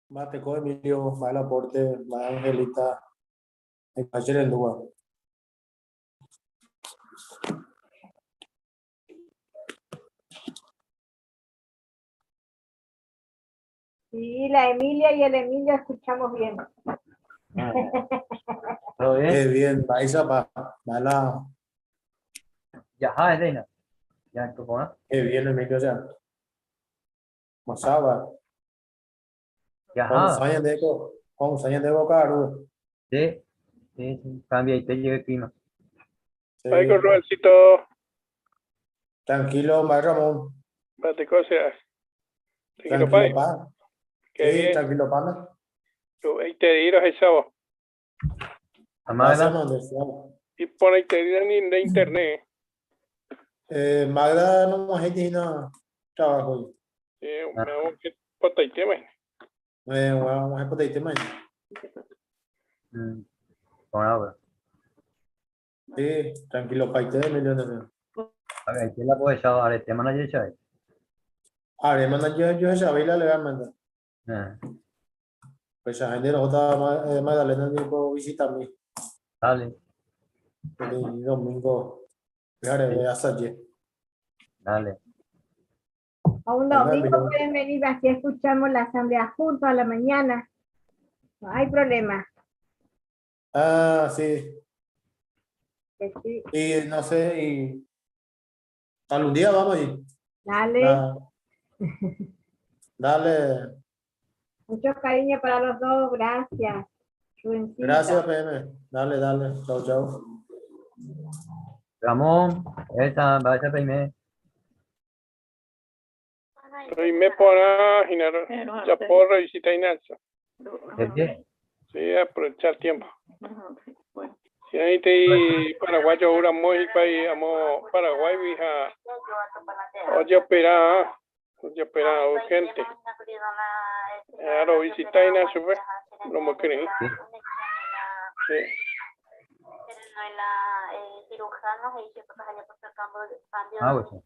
Más Teco Emilio, más Laporte, más Angelita, el Cacher el Lua. Sí, la Emilia y el Emilio escuchamos bien. ¿Todo bien? Qué bien, Paisa, la, Ya, Elena. Ya, ¿tú cómo? qué bien, Emilio, ya. Masaba, Ya, con Sayan de Boca, ¿no? sí, sí, sí. Cambia y te llega el clima. Ay, con Sí, Robertito, tranquilo, más Ramón, pate cosas. Tranquilo, tranquilo, pai. pa. Qué Sí, bien. tranquilo, pana. Yo, ahí te dirás esa voz. Gracias, Amada, Mander. Y por ahí te dirán ni de internet. Magda, no más hay nada, trabajo. Me hago que pata y tema. Vamos a poder tema. con agua. Sí, tranquilo, pa. Te Emilio, no. A ver, ¿quién la puede llevar? Este manager, ¿sabes? Ahora, manda yo esa baila le voy a mandar. Ah, Pues a gente no está Magdalena ni por visitarme. dale, El domingo, fíjate, sí, hasta ayer. dale. A un Venga, domingo Emilio. pueden venir, así escuchamos la asamblea juntos a la mañana. No hay problema. Ah, sí. Que sí. Y no sé, y algún día vamos a ir. Dale, Da- Dale, mucho cariño para los dos, gracias. gracias, Suencita. PM. Dale, chao, chao. Ramón, esa, vaya primero. Pero y me pone Ginaro. Ya puedo revisitar Inalza. ¿De qué? Sí, aprovechar tiempo. Si ahí te paraguayo ahora muy país, amo Paraguay, vieja. Oye, opera urgente. Claro, visita Inalza, pues. No me creen. Sí. Sí. Ah, bueno.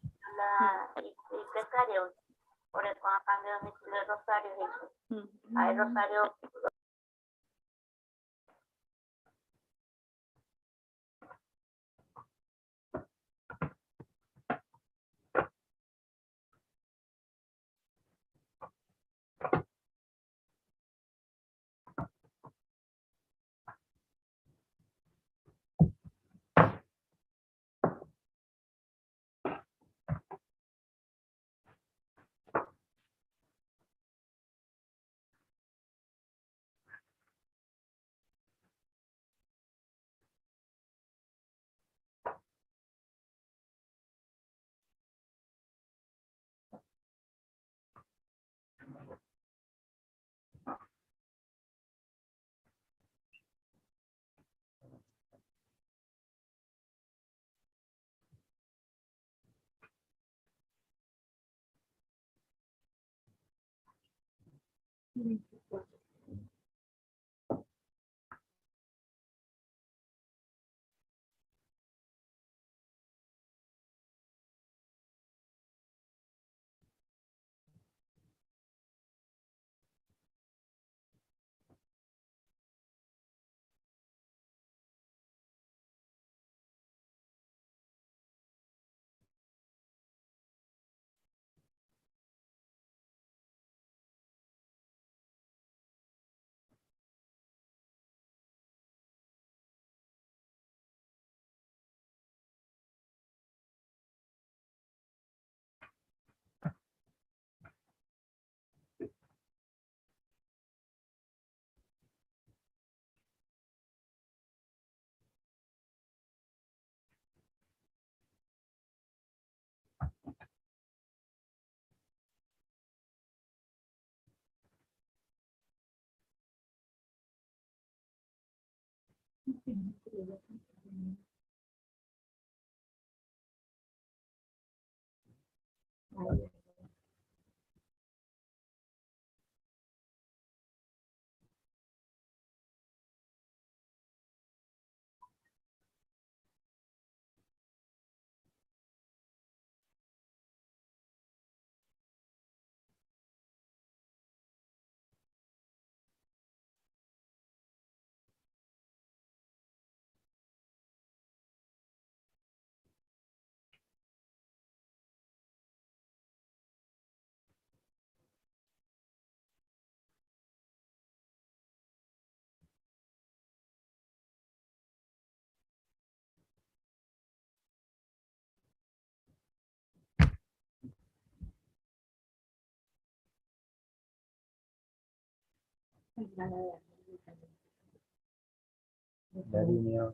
Darinio.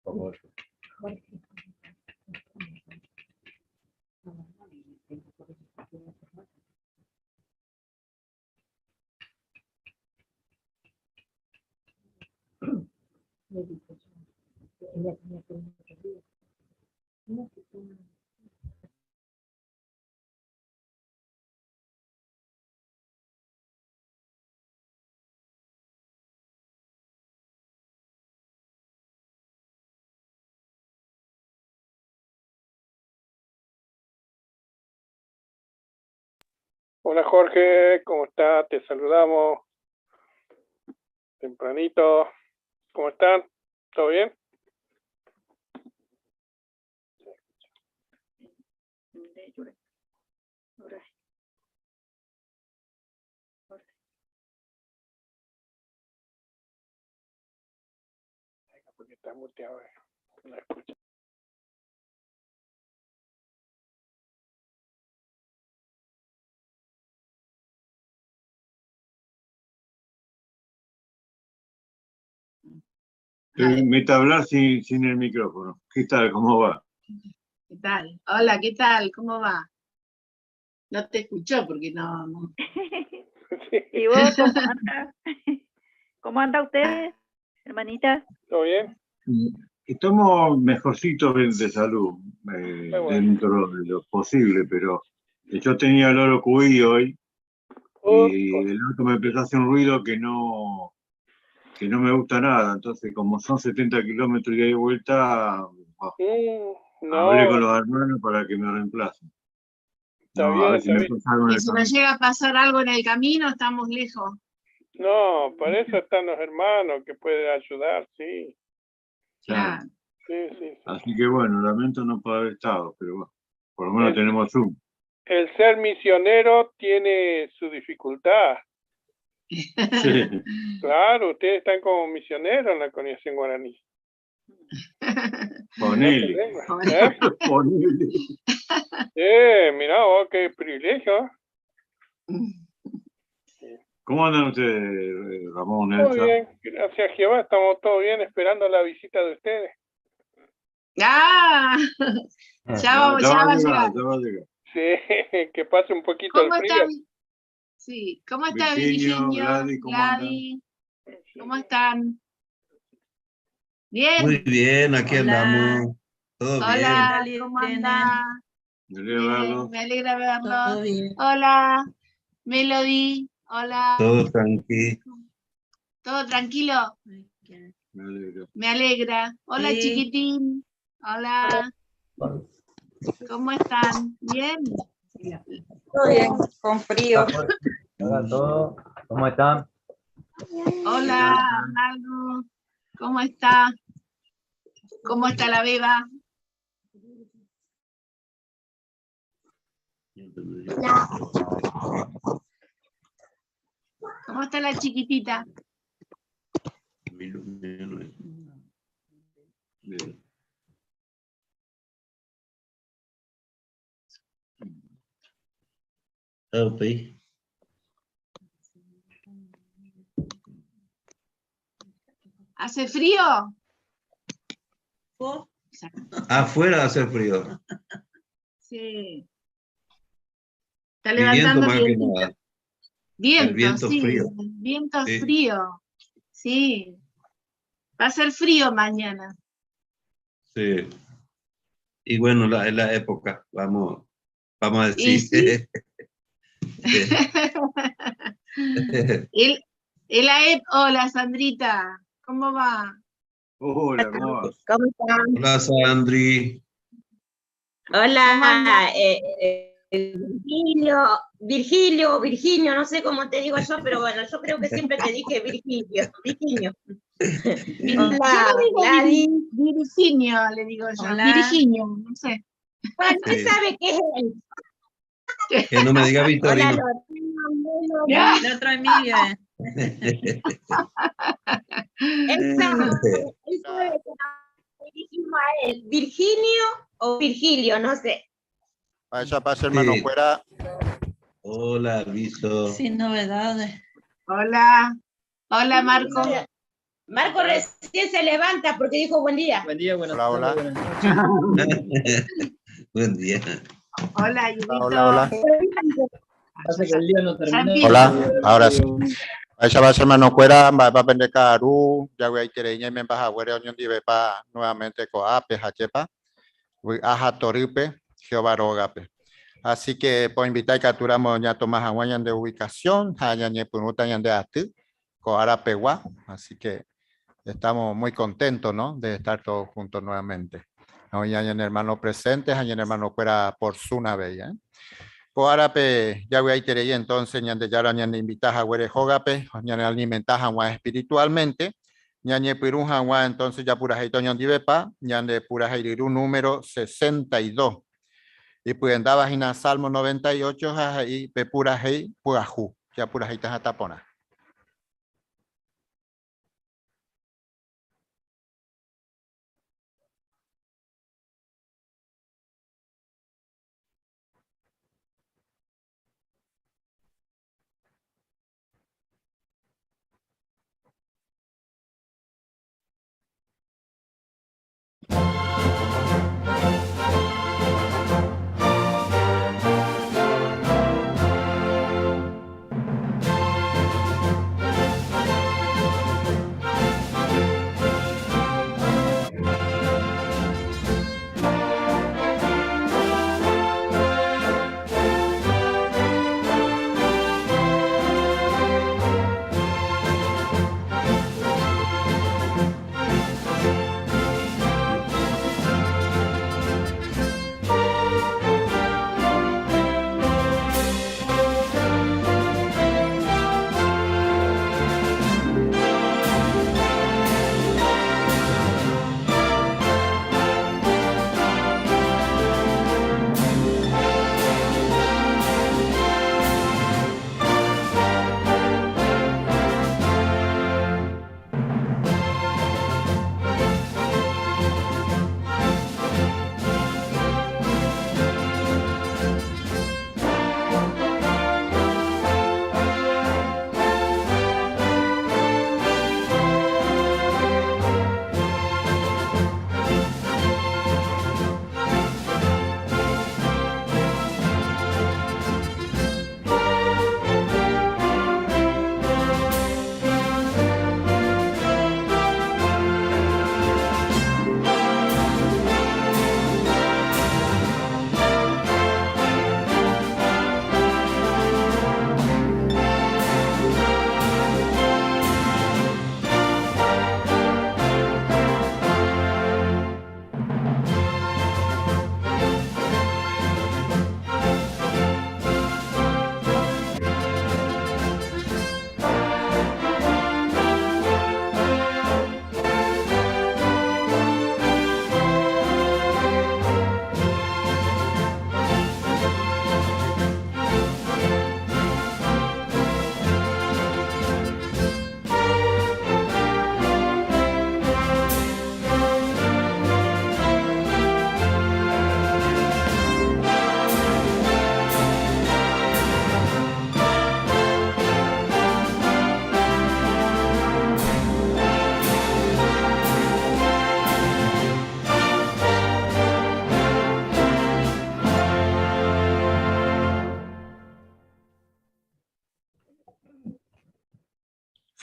Cogollo. Hola Jorge, ¿cómo estás? Te saludamos tempranito. ¿Cómo están? ¿Todo bien? Porque está muteado, no escucho. Mete a hablar sin el micrófono. ¿Qué tal? ¿Cómo va? ¿Qué tal? Hola, ¿qué tal? ¿Cómo va? No te escuchó porque no. Sí. ¿Y vos cómo anda? ¿Cómo anda usted, hermanita? ¿Todo bien? Estamos mejorcitos de salud, bueno. dentro de lo posible, pero yo tenía el oro QI hoy y el auto me empezó a hacer un ruido que no me gusta nada. Entonces, como son 70 kilómetros y de vuelta, no, hablé con los hermanos para que me reemplacen. está No, bien, a ver si está me bien. pasa algo en Y el si nos camino. llega a pasar algo en el camino, estamos lejos. No, para eso están los hermanos que pueden ayudar, sí. Claro. Sí, sí, sí. Así que bueno, lamento no poder haber estado, pero bueno, por lo menos tenemos Zoom. El ser misionero tiene su dificultad. Sí. Claro, ustedes están como misioneros en la Congregación Guaraní. Ponele. ¿Eh? Ponele. Mirá vos, qué privilegio. ¿Cómo andan ustedes, Ramón, Muy Elsa? bien, gracias a Jehová, estamos todos bien esperando la visita de ustedes. ¡Ah! Ya va a llegar. Ya va a llegar. Sí, que pase un poquito el ¿Cómo frío. están? Sí, ¿cómo está Virginio, Virginio? Gladys, ¿cómo andan? Gladys, ¿cómo están? ¿Bien? Muy bien, aquí Hola. andamos. Todo Hola, bien. ¿cómo Irene. anda? Me alegra verlos. Me alegra verlo. Todo bien. Hola, Melody. Hola. Todo tranquilo. ¿Todo tranquilo? Me alegra. Me alegra. Hola, Sí. chiquitín. Hola. ¿Cómo están? ¿Bien? Todo bien, con frío. Hola a todos, ¿cómo están? Hola, Arnaldo. ¿Cómo está? ¿Cómo está la beba? ¿Cómo está la chiquitita? Bien. Ok. ¿Hace frío? Afuera hace frío. Sí. Está Y viento levantando más que vientito. nada. Viento, El viento sí. frío. Viento Sí. frío. Sí. Va a ser frío mañana. Sí. Y bueno, es la época, vamos a Y decir. sí. Hola, Sandrita. ¿Cómo va? Hola, ¿cómo vas? ¿Cómo están? Hola, Sandri. ¿Cómo Hola, andas? Virgilio, no sé cómo te digo yo, pero bueno, yo creo que siempre te dije Virgilio. Yo Hola, le digo Gladys. Virginio, le digo yo. Hola. Virginio, no sé. Bueno, Sí. usted sabe qué es él. Que no me diga Hola, Victorino. Lorena, Ya. El otro Emilio. él sabe que nos dirigimos a él. ¿Virginio o Virgilio? No sé. Vaya, pase, hermano, Sí. fuera. Hola, Visto. Sin novedades. Hola. Hola, Marco. Marco recién se levanta porque dijo buen día. Buen día, buenas Hola, tardes, hola. buenas noches. Buen día. Hola, Yudito. Hola, hola. Hace que el día no termina. Hola, ahora sí. Aisha va a ser mano cuera, va a vender caru, ya voy a ir tereña y me vas a ver unión de bepa nuevamente coape, hachepa, aja toripe, Jehová rogape. Así que por invitar a capturamos ya Tomás Aguayan de ubicación, ya ni punutan de ati, coara pegua, así que estamos muy contentos, ¿no? De estar todos juntos nuevamente. Hoy hay un hermano presente, hay un hermano fuera por su nave, ¿eh? Coarape, ya voy a ir entonces, ñande ya ñan invitas a huere jogape, ñan alimentas a espiritualmente, ñañe pirun agua, entonces ya pura jaito ñan divepa, ñande pura jairiru número 62. Y pueden dar vagina Salmo 98, ahí pe pura jai purajú, ya pura jaita jatapona.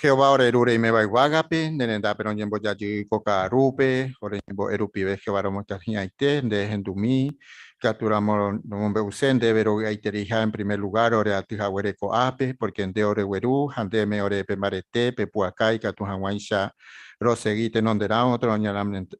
Jehová orerure y me va iguagape, nenenda pero ñembo ya coca rupe, ore ñembo erupive Jehová romotajiaite, de hendumi, capturamos nombre usende, pero aiterija en primer lugar, ore atija huereco ape, porque en de ore hueru, ande me ore pemarete, pepuacay, catujanguaisha, roseguite nondera otro,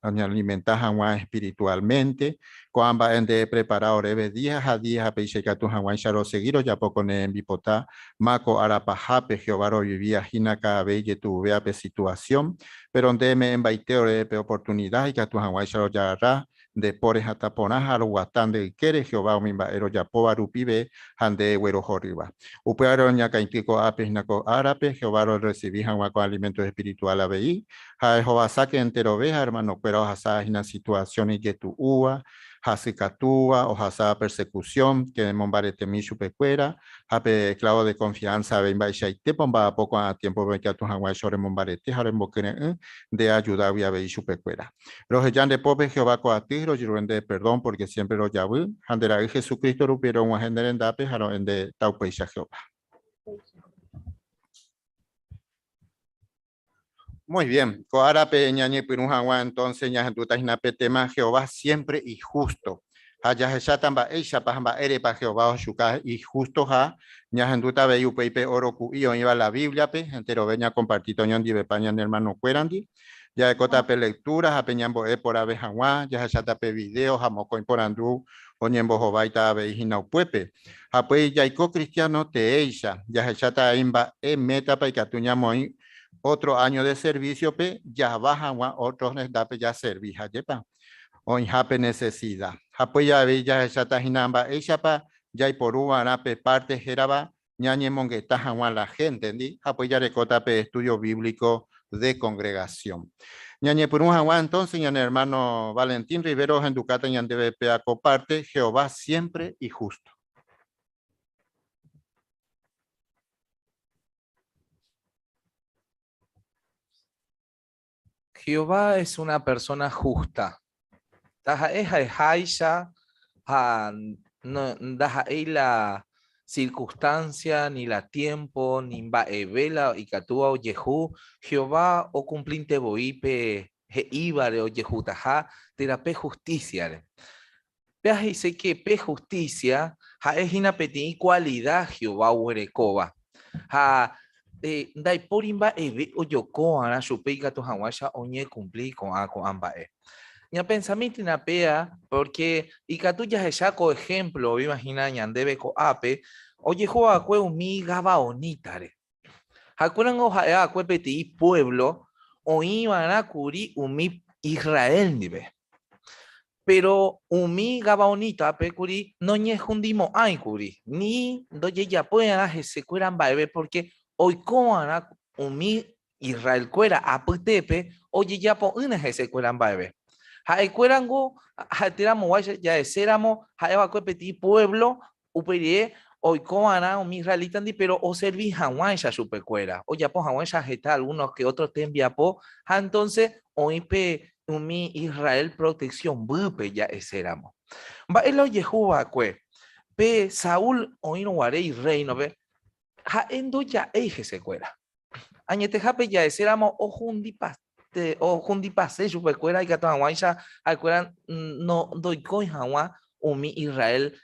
alimentajan espiritualmente, coamba en de preparar ore días a días, peixe catujanguaisha roseguiro, ya poco ne bipota, Maco Arapajape, Jehová vivía Jinaka Belle tu veape situación, pero donde me embaiteore pe oportunidad y que tu hawaisha yarra de pores ataponaja lo guatán de quere Jehová mimba ero ya povarupibe hande huero jorriba. Upearo ñaca intico apes naco árape, Jehová lo recibí hanwa con alimentos espiritual abei, ha Jehová saque entero veja hermano pero hasa una situación y que tu ua Hasicatúa o hasa persecución, que mombarete mi chupecuera, hape esclavo de confianza, ven baixaite, pomba poco a tiempo, ven que a tu hawaii sobre mombarete, haremboquene, de ayuda, voy a ver chupecuera. Los ya de pope Jehová coati, los de perdón, porque siempre los yabu, handera y Jesucristo rupieron un agenda en dape, jaro en de taupeisha Jehová. Muy bien, Coara Peñañe Pirujagua, entonces ya en tu tema Jehová siempre y justo. Haya tamba eisha pajamba ere pa Jehová oshuka y justo ha ya en tu tabe upeipe oroku y iba la Biblia pe entero veña compartir toñón di bepaña en hermano cuerandi. Ya de cota pe lecturas a peñambo por ave jagua, ya tape videos a moco por andú oñembo jovaita ave hina upuepe. Apoi ya ico cristiano te eisha, ya chata imba meta pa ikatuña moi otro año de servicio, pe ya bajan otros dape ya servija, yepa. Hoy hape necesidad. Hape ya ya esa hinamba, ella pa ya y por nape parte geraba ñañe mongueta la gente, ¿entendí? Hape ya recota pe estudio bíblico de congregación. Ñañe por entonces, ñañe hermano Valentín Rivero, en Ducata, ñan debe pe acoparte, Jehová siempre y justo. Jehová es una persona justa. No la circunstancia, ni la tiempo, ni vela y catúa o yehu. Jehová o cumplinte boipe, ibare o yehutaja, terape justicia. Veas dice que pe justicia, es una petit cualidad Jehová uerecoba. Dai porimba eve o yoko ana chupeika to hawasha oñe cumplir con ambae. Ya pensamiento na pea porque ikatu ya saco ejemplo, imagina ñandebe ko ape, oye jo akue umi gaba onitare. Hakuran o ha akue peti pueblo o iban a curi umi Israel nibe. Pero umi gabaonita pecuri no ñe jundimo ay curi ni doye ya puedan se cueran baebe porque hoy como ana umi Israel cuera aputepe oye ya po una se cueran baebe hay cuerango tiramos guaya ya éramos hay va petit pueblo uperie hoy como ana umi israelita pero o serví hawaii ya super cuera o ya po hawaii ya está algunos que otros te envía po entonces hoy pe umi Israel protección bupe ya éramos va el oye juba cue pe Saúl oino guarei reino ve ha endo ya eje se cuera añete jape ya éramos o jundi pase super cuera y gato hawaisha al cuera no doy coi hawa umi Israel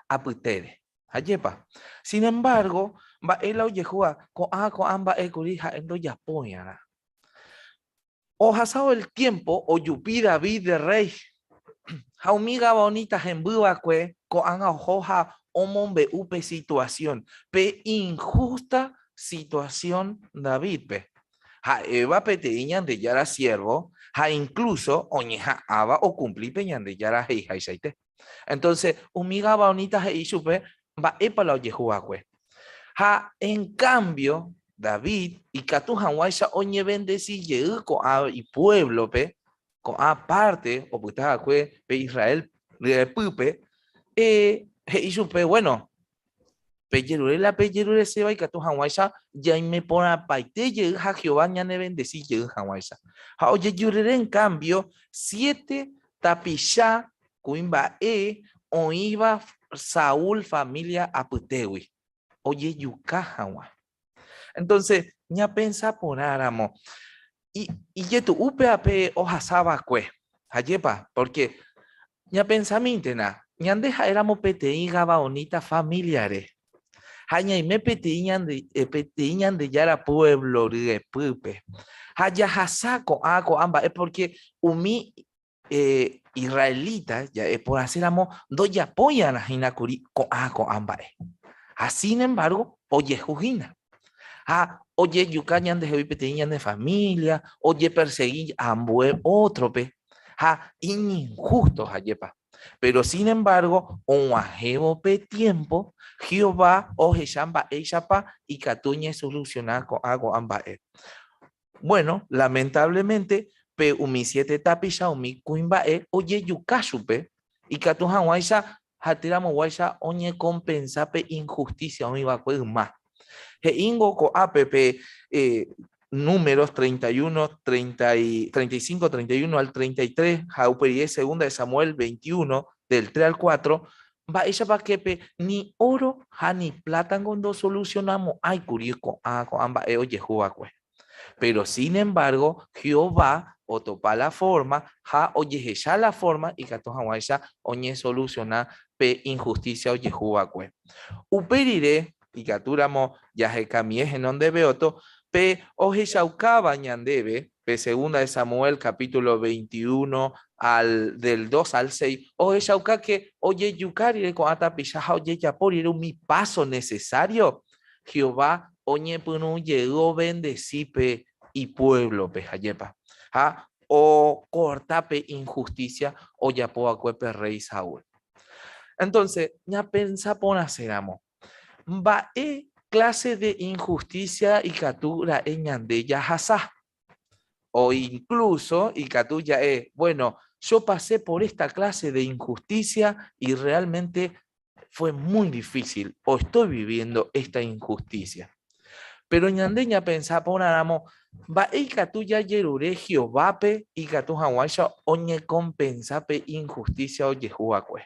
aputere ayepa sin embargo va el oye juba con amba ecorija endo ya poñara. O hasado el tiempo, o yupi David de rey. Jaumiga bonita en buacue, co anga hoja omombe upe situación. Pe injusta situación David pe. Ha eva peteiñan de yara siervo, ha incluso oñeja aba o cumpli peñan de yara heija y seite. Entonces, umiga bonita he supe, va epa la oyejuacue. Ha en cambio, David y Catu Hawaisha oñe bendeci llego a y pueblo pe con aparte o puta pe Israel de pupe y supe bueno peyerure la peyerure se va y Catu Hawaisha ya me pone paite llega a Jehová ya ne bendeci llega Hawaisha ha oye yurere en cambio 7 tapisha cuimba o iba Saúl familia aputewi oye yuka Hawa. Entonces, ya pensa por áramo. Y tu UPAP hoja saba cue. Ayepa, porque ya pensamiento na. Ya deja éramos PTI gabaonita familiares. Haña y me petiñan de yara pueblo de pupe. Haya hasako ako amba es porque umi israelita ya por hacer amo doy apoyan a hinakuri con ako amba. Sin embargo, oye jujina. Oye, yucañan de hoy peteñan de familia, oye, perseguir a otro pe, injustos ayepa. Pero sin embargo, un ajebo pe tiempo, Jehová, oje chamba echapa y catuñe solucionar con algo ambae. Bueno, lamentablemente, pe umi 7 tapisha umi cuimbae, oye, yucasupe, Y Katuhan Waisha, Hatiramo Waisha, Oñe compensape injusticia, Oiva más. He ingo ko APP números 31, 35, 31 al 33, Jauperi segunda de Samuel 21, del 3 al 4, va ella va que ni oro, ni plata cuando solucionamos, ay, curioso, amba, oye, pero sin embargo, Jehová otopa la forma, oye, ya la forma, y Katoja Waisha, oye, soluciona pe injusticia, oye, juacue. Uperire, y Katuramo, Yajekamie, en donde beoto, pe oje Shaukaba ñandebe, pe segunda de Samuel, capítulo 21, del 2 al 6, oje Shauka que, oye, Yukari, con atapichaja, oye, Yapor, era mi paso necesario. Jehová, oñe punu, llegó bendecipe y pueblo, pe Jayepa. O cortape injusticia, o Yapoacuepe rey Saúl. Entonces, ya pensa por hacer amo. Va clase de injusticia y catura en yande ya hasa. O incluso, y catuya bueno, yo pasé por esta clase de injusticia y realmente fue muy difícil, o estoy viviendo esta injusticia. Pero ñandeña pensaba por aramo, va catuya yerure Jehovape y catu hawaisha oñe compensape injusticia o yehuacue.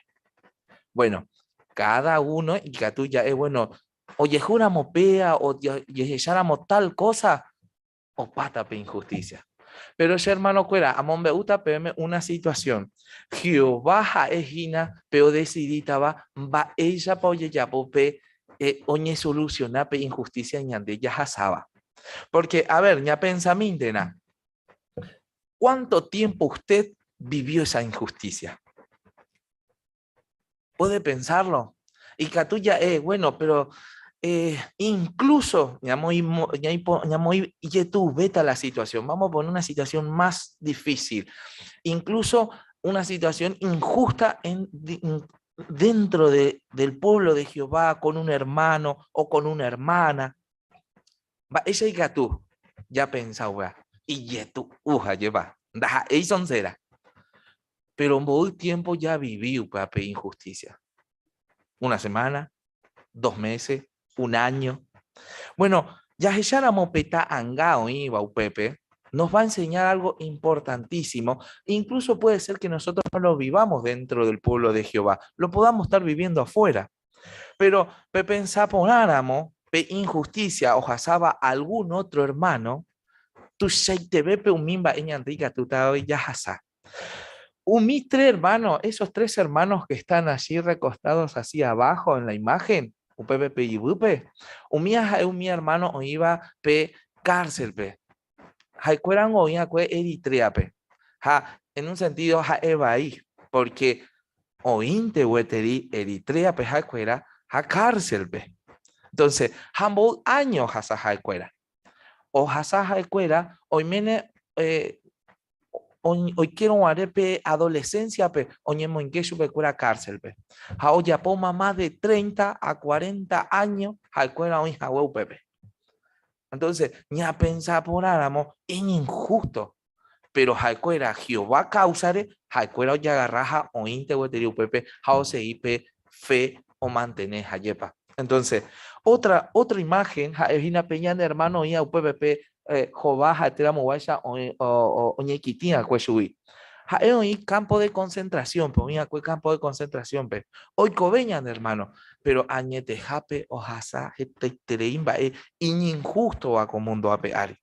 Bueno, cada uno y catuya bueno, o yejuramos pea o yejáramos tal cosa o patape injusticia. Pero ese hermano cuera, amon beuta peme una situación. Jehová ejina, pero decidita va ella pa oye ya pope oñe soluciona pe injusticia ñande ya hasaba. Porque, a ver, ña pensamintena, ¿cuánto tiempo usted vivió esa injusticia? ¿Puede pensarlo? Y catuya bueno, pero incluso, veta la situación, vamos a poner una situación más difícil, incluso una situación injusta dentro del pueblo de Jehová, con un hermano o con una hermana. Ella y tú ya pensaba, y tú, lleva, son será. Pero en todo tiempo ya viví pape injusticia. Una semana, 2 meses, 1 año. Bueno, ya mopeta angao iba Pepe nos va a enseñar algo importantísimo. Incluso puede ser que nosotros no lo vivamos dentro del pueblo de Jehová, lo podamos estar viviendo afuera. Pero pensá ponáramos pe injusticia o jasaba algún otro hermano, tu te ve pe un mimba eñandiga tu tao y ya jasá. Mis 3 hermanos, esos 3 hermanos que están allí recostados así abajo en la imagen, UPP y UPP, mi hermano o iba pe cárcel pe. Haikueran o iba que Eritrea pe. En un sentido eva ahí, porque o inte hueteri Eritrea pe haikuera cárcel pe. Entonces, ambos años hasa haikuera. O hasa haikuera, hoy mene hoy quiero guarepe adolescencia pe oñemo en que supe cura cárcel pe ya poma más de 30 a 40 años al cuera hoy jahueu pepe. Entonces ya pensar por áramo en injusto, pero halcuera Jehová causare halcuera ya agarraja o inte hueteriu pepe jao se ipe fe o mantener hayepa. Entonces otra imagen es una peña de hermano y a pepe Jehová hateramo guaya o ñequitina cueshui. Hoy campo de concentración, pues campo de concentración, pe. Hoy coveñan hermano, pero añete jape o hasa tereimba injusto a comundo a peari.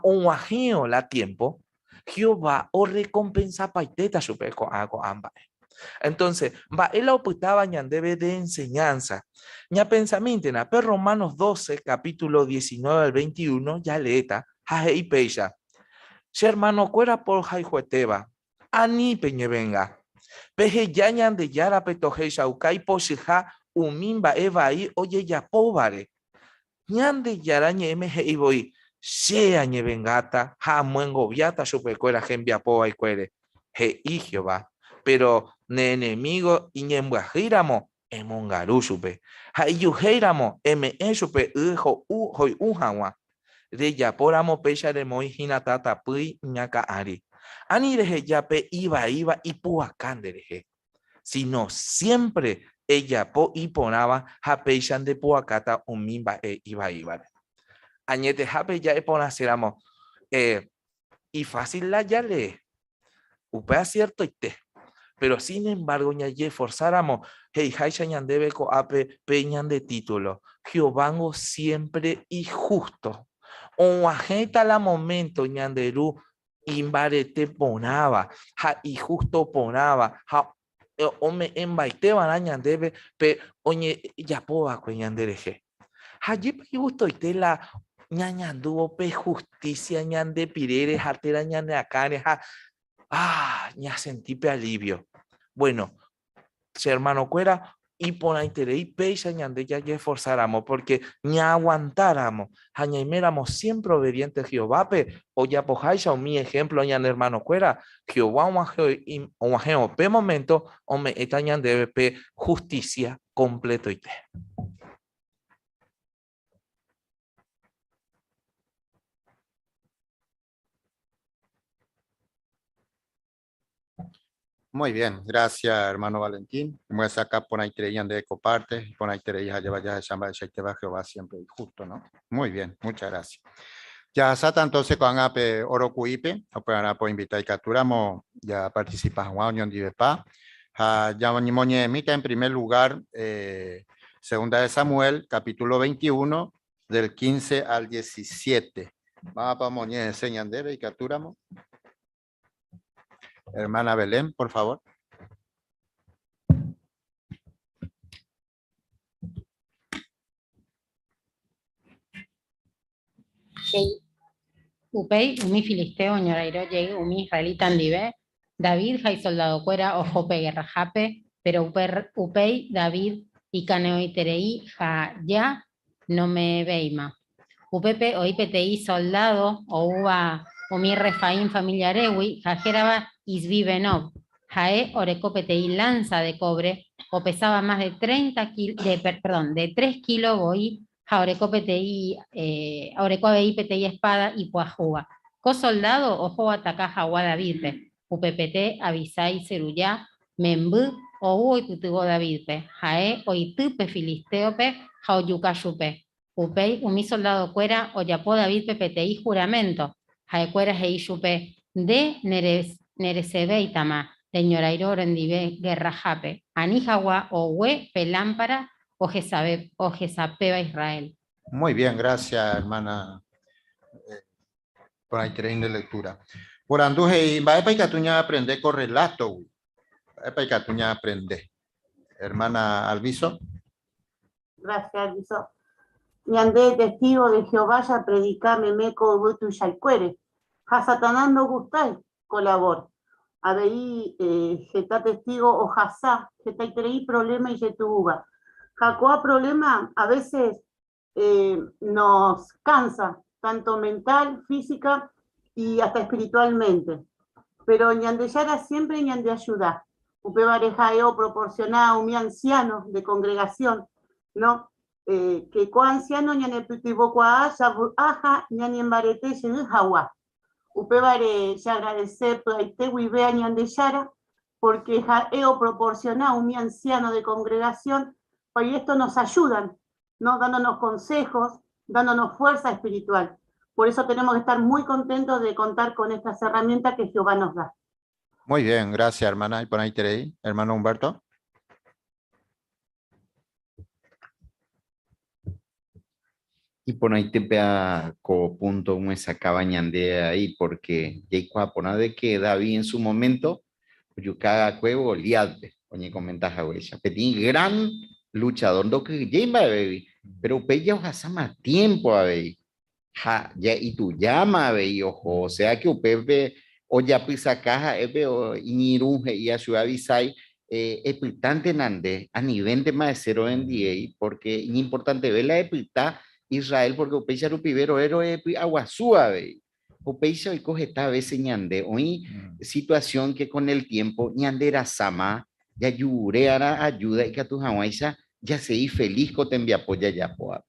Onwajio la tiempo, Jehová o recompensa paiteta supe con amba. Entonces, él optaba debe de enseñanza. Ya pensamiento, pero Romanos 12, capítulo 19 al 21, ya leeta, y peya. Si hermano cuera por jaijueteba, ani peñe venga. Peje yañan de yara petoje shaukai posija, umimba eva ahí, oye ya pobare. Ñan de yarañe mje y voy, sea ñe vengata, ja muengo viata supercuera gembia poba y cuere. He y Jehová. Pero ne enemigo y ñembuajíramo emongarusupe. Ha iyujeíramo esupe ujo hoi ujawa. De ya poramo pecha de moijina tata pui ñaca ari. Ani deje yape iba y puacán dereje. sino siempre ella y ponaba hapeishan de puacata un mimba iba. Añete hape ya ponacéramos y fácil la ya le upea cierto y te. Pero sin embargo, ñaye forzáramos, hey, haisha ñandebe ko ape peñan de título, Jehovango siempre y justo. O ajeta la momento ñanderu imbarete ponaba, ha y justo ponaba, ha ome embaite van ñandebe pe oñe ya poa ko ñandereje. Allí pe gusto y la ñañanduo pe justicia ñande pirere hatera ñande acane ha ña sentí pe alivio. Bueno, si hermano cuera y pona interés y pecha ñande ya que esforzáramos porque ña aguantáramos, añaiméramos siempre obedientes a Jehová pe o ya pojaisha o mi ejemplo ñande hermano cuera Jehová o ajeo pe momento o me eta ñande pe justicia completo y te. Muy bien, gracias hermano Valentín. Voy a sacar por ahí de coparte, por ahí ya vaya a llamar a Jehová siempre justo, ¿no? Muy bien, muchas gracias. Ya sata entonces con ape oro cuipe, para por invitar y capturamos ya participa en la unión de Ibepa. Ya moñe emita en primer lugar segunda de Samuel, capítulo 21, del 15 al 17. Vamos para moñe enseñan de y capturamos. Hermana Belén, por favor. Upei, umi filisteo, ñorairo, llegue, umi israelita andive, David, jai soldado cuera, ojope, guerra jape, pero upei, David, y caneo y terei, ja ya, no me veima. Upepe, oipetei, soldado, o uva, umi refaín familiarewi, jajeraba, isvivenov, jae, orecopetei, lanza de cobre, o pesaba más de 30 kilos, de 3 kilos, voy, Aurecopetei espada y puajúa. Co soldado, ojo ataca Jaguá David, UPPT, Abisai, Ceruyá, Membú, o y tutugo David, Jae, oitupe filisteope, Jauyucayupe. Upei, umi soldado cuera, oyapó David PPTI juramento, Jae cuera Heiyupe, de Neresebeitama, de Ñorairo Rendive, Guerra Jape, Anijagua, Owe, Pelámpara, o Jezapeba Israel. Muy bien, gracias, hermana, por ahí de lectura. Por anduje, va a Catuña aprender con relato. Va a Catuña aprender. Hermana Alviso. Gracias, Alviso. Ñandé testigo de Jehová ya predicame meco butu yalcuere. Hasatanando gustai, colabor. Abeí, jeta testigo o jasá, jeta iterei problema y jetuga. Jacoa problema a veces nos cansa, tanto mental, física y hasta espiritualmente. Pero ñandeyara siempre ñande ayuda. Upe barejaeo proporcionado mi anciano de congregación, ¿no? Que co anciano ñane pitibocoa aja ñane embarete jawa. Upe bare ya agradecer plaite huivea ñandeyara porque jaeo proporcionado mi anciano de congregación. Y esto nos ayudan, ¿no? Dándonos consejos, dándonos fuerza espiritual. Por eso tenemos que estar muy contentos de contar con estas herramientas que Jehová nos da. Muy bien, gracias, hermana. Y por ahí tenéis, hermano Humberto. Y por ahí te vea como punto un esa cabaña de ahí, porque ya por nada de que David en su momento, yo cada cuevo liade, oye, comentas a ella, pedí gran luchador, no que lleva baby, pero pella o más tiempo a ver, ya y tú llama a ver, ojo, o sea que Pepe o ya pisa caja, o inirunge y a su avisai, epitante nande a nivel de maestro en día, porque es importante ver la epita Israel, porque o pecha rupivero ero agua suave, o pecha y coge esta vez ñande, hoy situación que con el tiempo ñande era sama, ya yure ara ayuda y que tu hawaisa ya se y feliz con te envía apoya ya poa.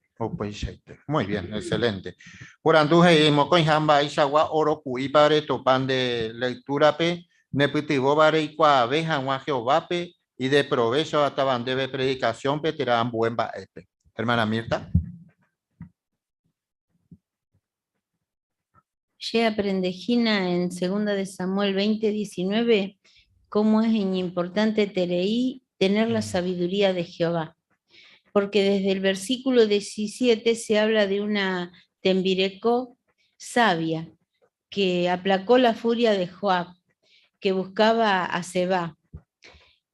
Muy bien, excelente. Por anduje y moco en hamba isagua oro cui para topan de lectura pe neputivo bare y cua abeja Jehová pe y de provecho hasta debe predicación peterán buen baepe. Hermana Mirta. Ye aprendejina en 2 de Samuel 20:19, cómo es importante tener la sabiduría de Jehová. Porque desde el versículo 17 se habla de una Tembirecó sabia, que aplacó la furia de Joab, que buscaba a Seba.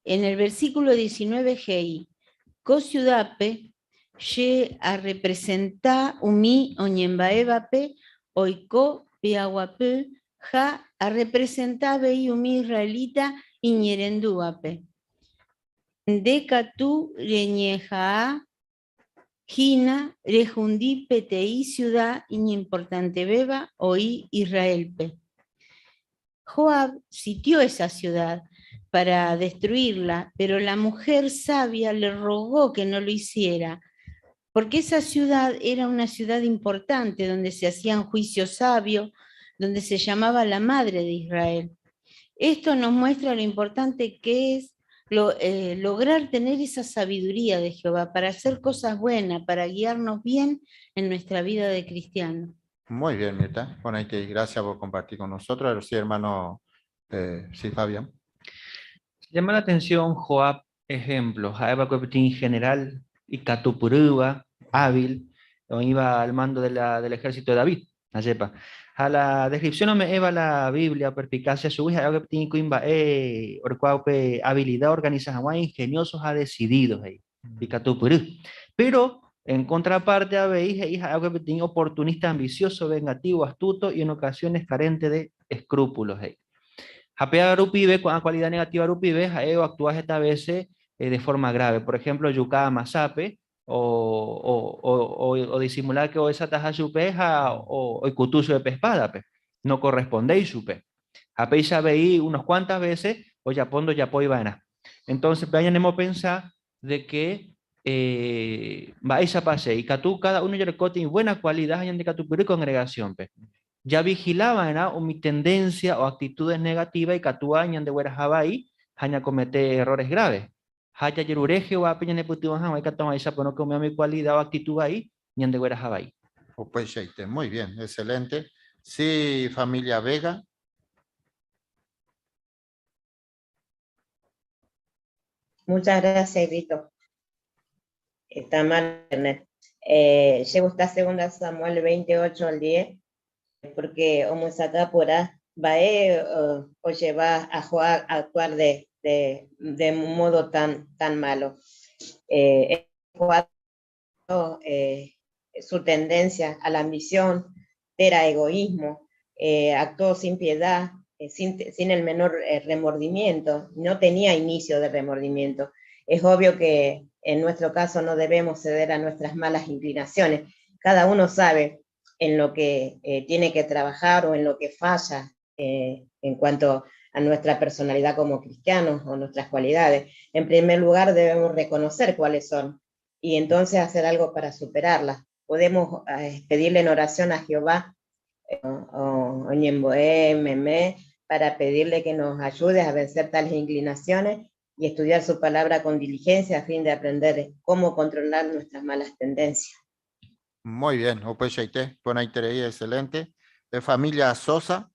En el versículo 19, Gei, co ciudape, ye a representar umi oñembaevape, oiko piaguape, ja a representar bei umi israelita iñerendúape. Decatú reñeja Gina, rejundi PTI ciudad importante beba oí Israelpe. Joab sitió esa ciudad para destruirla, pero la mujer sabia le rogó que no lo hiciera, porque esa ciudad era una ciudad importante donde se hacían juicios sabios, donde se llamaba la madre de Israel. Esto nos muestra lo importante que es lograr tener esa sabiduría de Jehová para hacer cosas buenas, para guiarnos bien en nuestra vida de cristiano. Muy bien, Mirta. Bueno, gracias por compartir con nosotros. Sí, hermano, sí, Fabián. Llama la atención Joab, ejemplo, Jaeba en general, y Catupuruba, hábil, iba al mando del ejército de David, Nayepa. A la descripción no me eva la Biblia, perspicacia, su hija, habilidad, organización, ingeniosos, ha decidido, pero en contraparte, habéis oportunista, ambicioso, vengativo, astuto y en ocasiones carente de escrúpulos. Japea Arupibe, con la cualidad negativa Arupibe, actúa esta vez de forma grave. Por ejemplo, Yuka Masape, o disimular que esa taja chupeja o cutuso de pespada, no correspondéis supe. Japea ya veí unas cuantas veces, o ya pondo ya poibana. Entonces, vayan a pensar de que vais a pasar y cada uno ya recote buena cualidad en de congregación, ya vigilaban mi tendencia o actitudes negativas y catuañan de buenas jabai, haña comete errores graves. Haya yerureje o apeña neputivo jamai catón aisha pono que mi cualidad o actitud ahí, ñan de buenas jabai. Pues muy bien, excelente. Sí, familia Vega. Muchas gracias, Vito. Está mal, Internet. Llego hasta 2 Samuel 28 al 10, porque Homo saca por A, o lleva a Joab a actuar de un modo tan malo. Su tendencia a la ambición era egoísmo, actuó sin piedad, sin el menor remordimiento, no tenía inicio de remordimiento. Es obvio que en nuestro caso no debemos ceder a nuestras malas inclinaciones. Cada uno sabe en lo que tiene que trabajar o en lo que falla en cuanto a nuestra personalidad como cristianos o nuestras cualidades. En primer lugar, debemos reconocer cuáles son y entonces hacer algo para superarlas. Podemos pedirle en oración a Jehová o Ñemboé, Memé, para pedirle que nos ayude a vencer tales inclinaciones y estudiar su palabra con diligencia a fin de aprender cómo controlar nuestras malas tendencias. Muy bien, pues buena interés, excelente. De familia Sosa.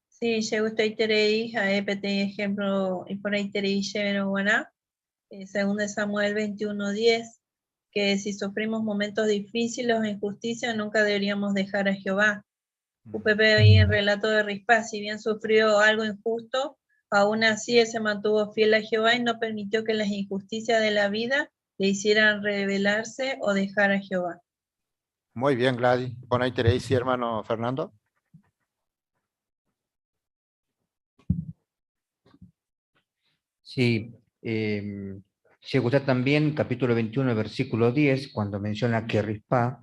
Sí, llegó esta interés a EPT ejemplo y por ahí interés pero buena. 2 Samuel 21:10, que si sufrimos momentos difíciles o injusticia nunca deberíamos dejar a Jehová. UPP ahí en relato de Rispa, si bien sufrió algo injusto, aún así él se mantuvo fiel a Jehová y no permitió que las injusticias de la vida le hicieran rebelarse o dejar a Jehová. Muy bien, Gladys. Con ahí tenéis, hermano Fernando. Sí, se gusta también capítulo 21, versículo 10, cuando menciona que Rispa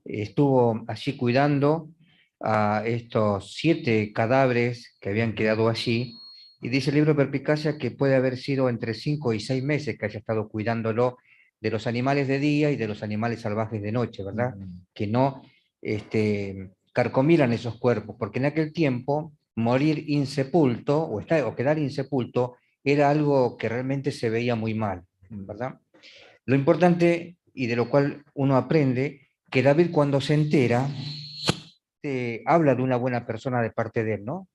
estuvo allí cuidando a estos 7 cadáveres que habían quedado allí, y dice el libro de Perspicacia que puede haber sido entre 5 y 6 meses que haya estado cuidándolo de los animales de día y de los animales salvajes de noche, ¿verdad? Que no carcomilan esos cuerpos, porque en aquel tiempo morir insepulto o quedar insepulto era algo que realmente se veía muy mal, ¿verdad? Lo importante, y de lo cual uno aprende, que David cuando se entera, habla de una buena persona de parte de él, ¿no?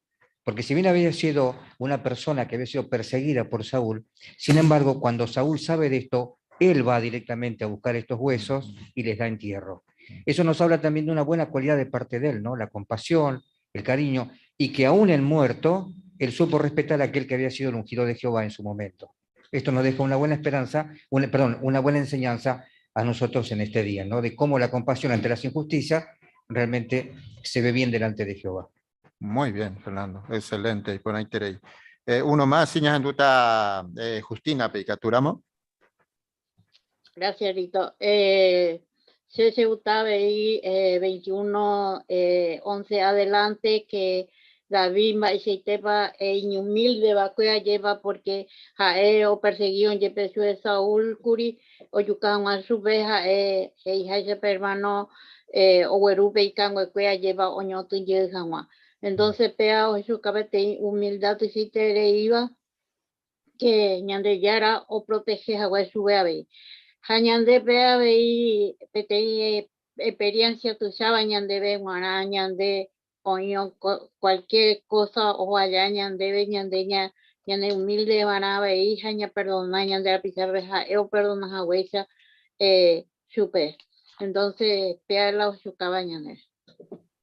Porque si bien había sido una persona que había sido perseguida por Saúl, sin embargo, cuando Saúl sabe de esto, él va directamente a buscar estos huesos y les da entierro. Eso nos habla también de una buena cualidad de parte de él, ¿no? La compasión, el cariño, y que aún el muerto, él supo respetar a aquel que había sido el ungido de Jehová en su momento. Esto nos deja una buena esperanza, una buena enseñanza a nosotros en este día, ¿no? De cómo la compasión ante las injusticias realmente se ve bien delante de Jehová. Muy bien, Fernando. Excelente. Y por ahí tenéis. Uno más, señas anduta Justina, Peikaturamo. Gracias, Rito. Se gustaba ahí 21, 11 adelante que David Maisiteba humilde vacuea lleva porque jae o perseguió en Yepesu de Saúl Curi o yucan a su vez jae ese permano o werupe y canguecuea lleva oñoto y yejanwa. Entonces pea o su cabete humildad y si te iba que ñande yara o protege a su bebé. Hañande pea y pete experiencia tu saba ñande ve guana ñande oño cualquier cosa o allá ñande ñande humilde van a ver hija ña perdona ñande a pisar veja o perdona a huesa supe. Entonces pea la su cabaña.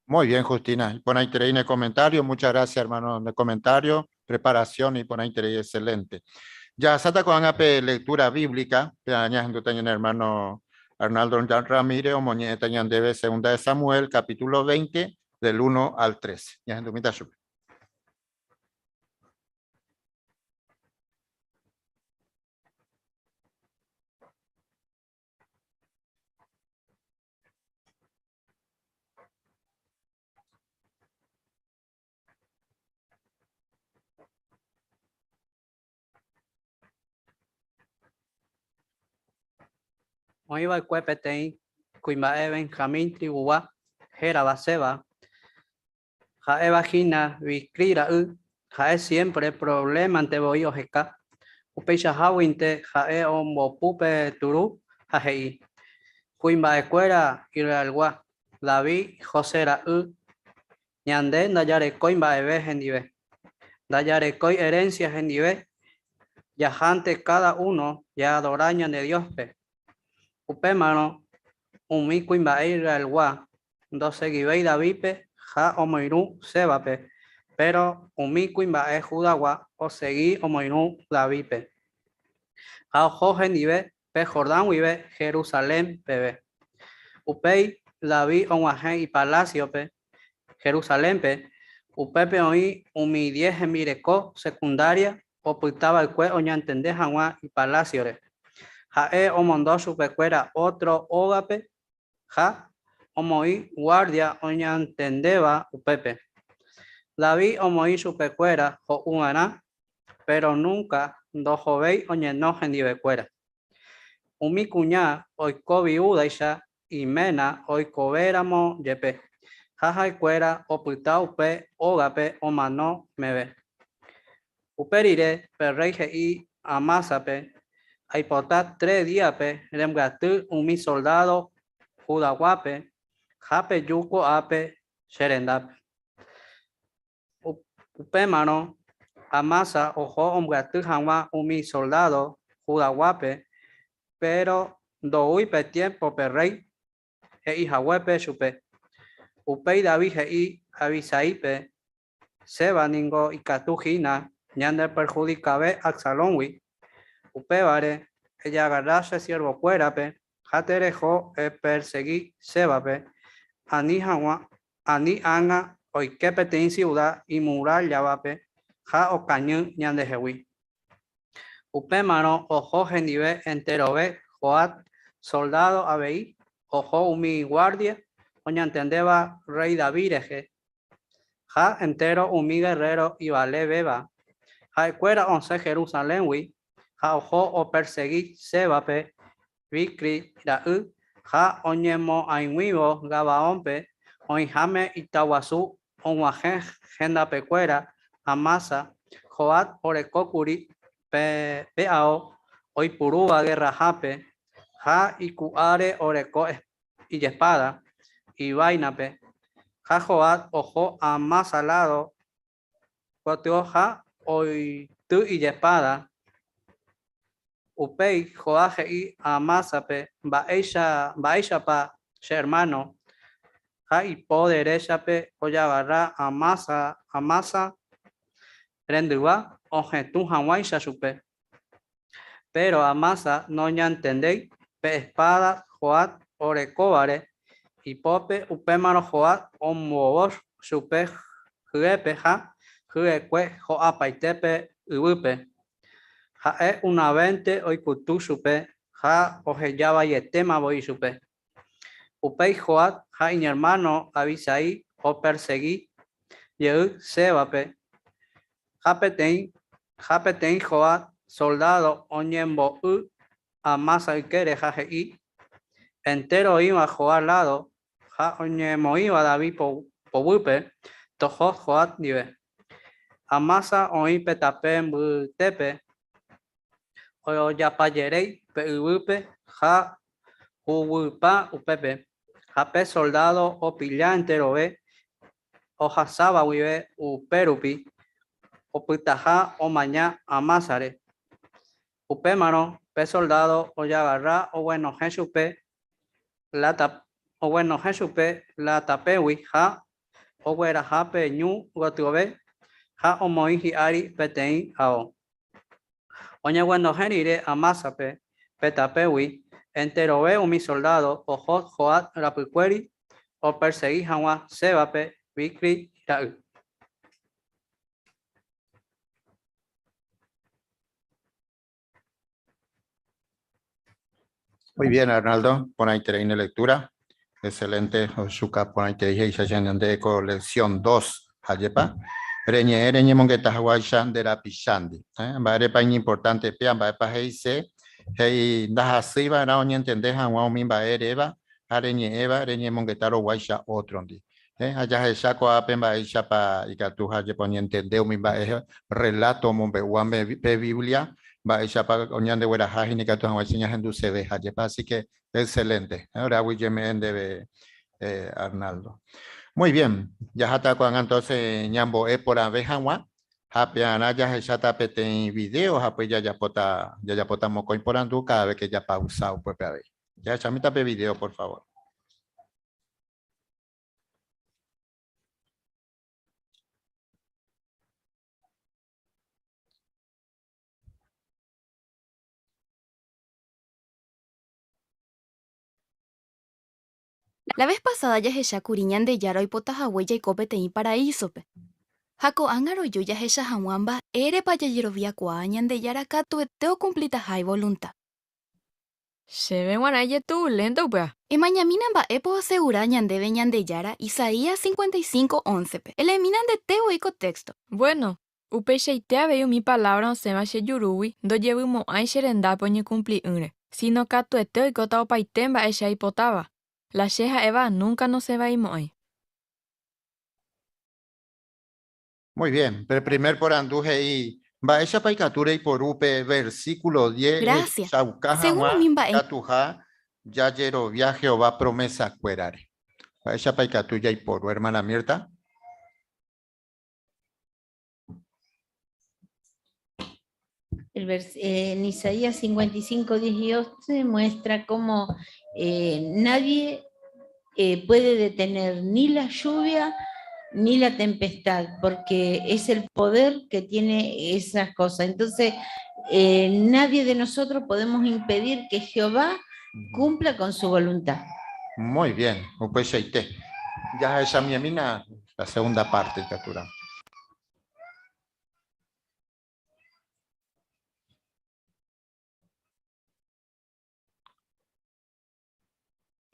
Muy bien, Justina. Y por ahí tenéis en el comentario. Muchas gracias, hermano, en el comentario. Preparación y por ahí tenéis excelente. Ya, Sata con lectura bíblica. Ya, hermano Arnaldo Ramírez, o Moñeta Ñandebe, segunda de Samuel, capítulo 20, del 1 al 13. Ya, en tu mitad, super. Oiva el cuepetei, cuima Benjamín tribuá, jera baseba, jaeva gina, vicrira jae siempre problema ante boyo jeca, upecha jawinte, jae ombo pupe turu, jajei, cuima ecuera iralgua, David, Josera ñande, dayare coimba ebe gendive, dayare coi herencia gendive, yajante cada uno, ya adoraña de Dios pe. Upemano, umi cuimba el gua, 12 gibei Davipe, ja omoiru sebape, pero umi cuimba judawa, o seguí omoiru Davipe. Ja ojojen dive, pe Jordán vive, Jerusalén pebe. Upei, David onwajen y palacio pe, Jerusalén pe, upepe oí umi 10 en mireco, secundaria, ocultaba el cue oña entender janwa y palacio re. Jae omondo supecuera otro ógape, ja omoi guardia oña entendeba upepe. David omoi supecuera o unana, pero nunca do jovei oña no gendivecuera. Umi cuña oiko viuda y mena oiko veramo yepe. Jaja cuera oputa upe ógape o mano mebe. Uperire perreije y amasape. Hay potat 3 días pe remgatu umi soldado judaguape jape yuko ape sherendap upemano amasa ojo omgatu hanwa umi soldado judaguape pero doui pe tiempo pe rey e jahuepe chupe upei David e avisaipe seba ningo ikatujina ñande perjudicabe axalonwi upevare ella agarrase siervo cuerape jaterejo perseguí sebape ani hawa ani anga oikepe ten ciudad y muralla vape ja o cañón ñande jewi upemano ojo gendive enterobe joat soldado abei ojo umi guardia oña entendeba rey David ja entero umi guerrero y vale beba ja cuera 11 Jerusalén wi ja ojo o perseguí sebape vicri da ja oñemo ainwivo gabaompe oinjame itawasu onguaje genda pecuera amasa joat orekokuri peao oipurúva guerrahápe ha ikuáre oreko y espada y vainape ha joat ojo amasalado cuatioja hoy tu y espada upei joaje y amasape baisha pa hermano ha y poderechape oyabarra amasa rendua oje tu hawaii supe pero amasa no ya entendéis pe espada joat orecóvare y pope upemaro joat omobos supe juepe ja jueque joapaitepe ubupe ja una 20 oikutu supe ja ojeyaba y tema voy supe upei joat ja y mi hermano avisai o perseguí y sebape japetein joat soldado oñembo amasa y quere jaji entero iba a jugar al lado ja oñemo iba David pobupe tojo joat nive amasa oipe tape tepe o ya payerei pe ja ubupa upepe jape soldado o pilla entero ve o jasaba vive uperupi o pitaja o maña amasare upémaro pe soldado o yagarra o bueno jesupe la tap o bueno jesupe la tapewi ja o guera jape ñu gotuve ja o moiji ari petein ao oña bueno genire amasape petapewi entero ve mi soldado o hot joat rapuqueri o perseguí jawa sebape vikri ra. Muy bien, Arnaldo. Por ahí tenéis lectura. Excelente. Oshuka, por ahí te dije, de colección 2. Hayepa. Reñe mongueta hawaisha de la pichandi. Vale, pa importante, pean, va pa heise. Hei, daja siva, no entender, hawa min va ereva. Reñe eva, reñe monguetaro waisha otro. Allá he saco a pemba y chapa y catuja, je ponía entender, min va relato, monbe, uambe, Biblia. Va ella para oñan de buena ni que tú no enseñas en tu CV, así que excelente. Ahora voy a me debe Arnaldo. Muy bien, ya está con entonces ñambo por abejanwa. Happy anaya ya está pete en video, happy ya pota moco importando cada vez que ya pausa pues para ver. Ya chamita pe video por favor. La vez pasada ya hesha kuriñan de yaro y potas huella y copete y paraísope. Jaco ángaro yo ya hesha hamuamba ere pa yayirovia kuañan de yara catueteo cumplita hay voluntad. Se ve guanaye tú lento pues. Y mañamina ba epo asegurañan de veñan de yara Isaías 55:11. Eliminan de teo y contexto. Bueno, upesheitea veo mi palabra no se mache yuruwi do llevo mo ay sherenda poñe cumpli unre. Sino catueteo y cotao paitemba esha hipotaba. La sheja Eva nunca no se va a ir muy. Muy bien, pero primer por anduje y va esa paicatura y por upe versículo 10. Gracias. Según mi catuja ya yero viaje o va promesa cuerare. Va esa paicatura y por hermana Mirta. En Isaías 55:18 muestra cómo nadie puede detener ni la lluvia ni la tempestad, porque es el poder que tiene esas cosas. Entonces, nadie de nosotros podemos impedir que Jehová cumpla con su voluntad. Muy bien, pues ya esa mi mina, la segunda parte, captura.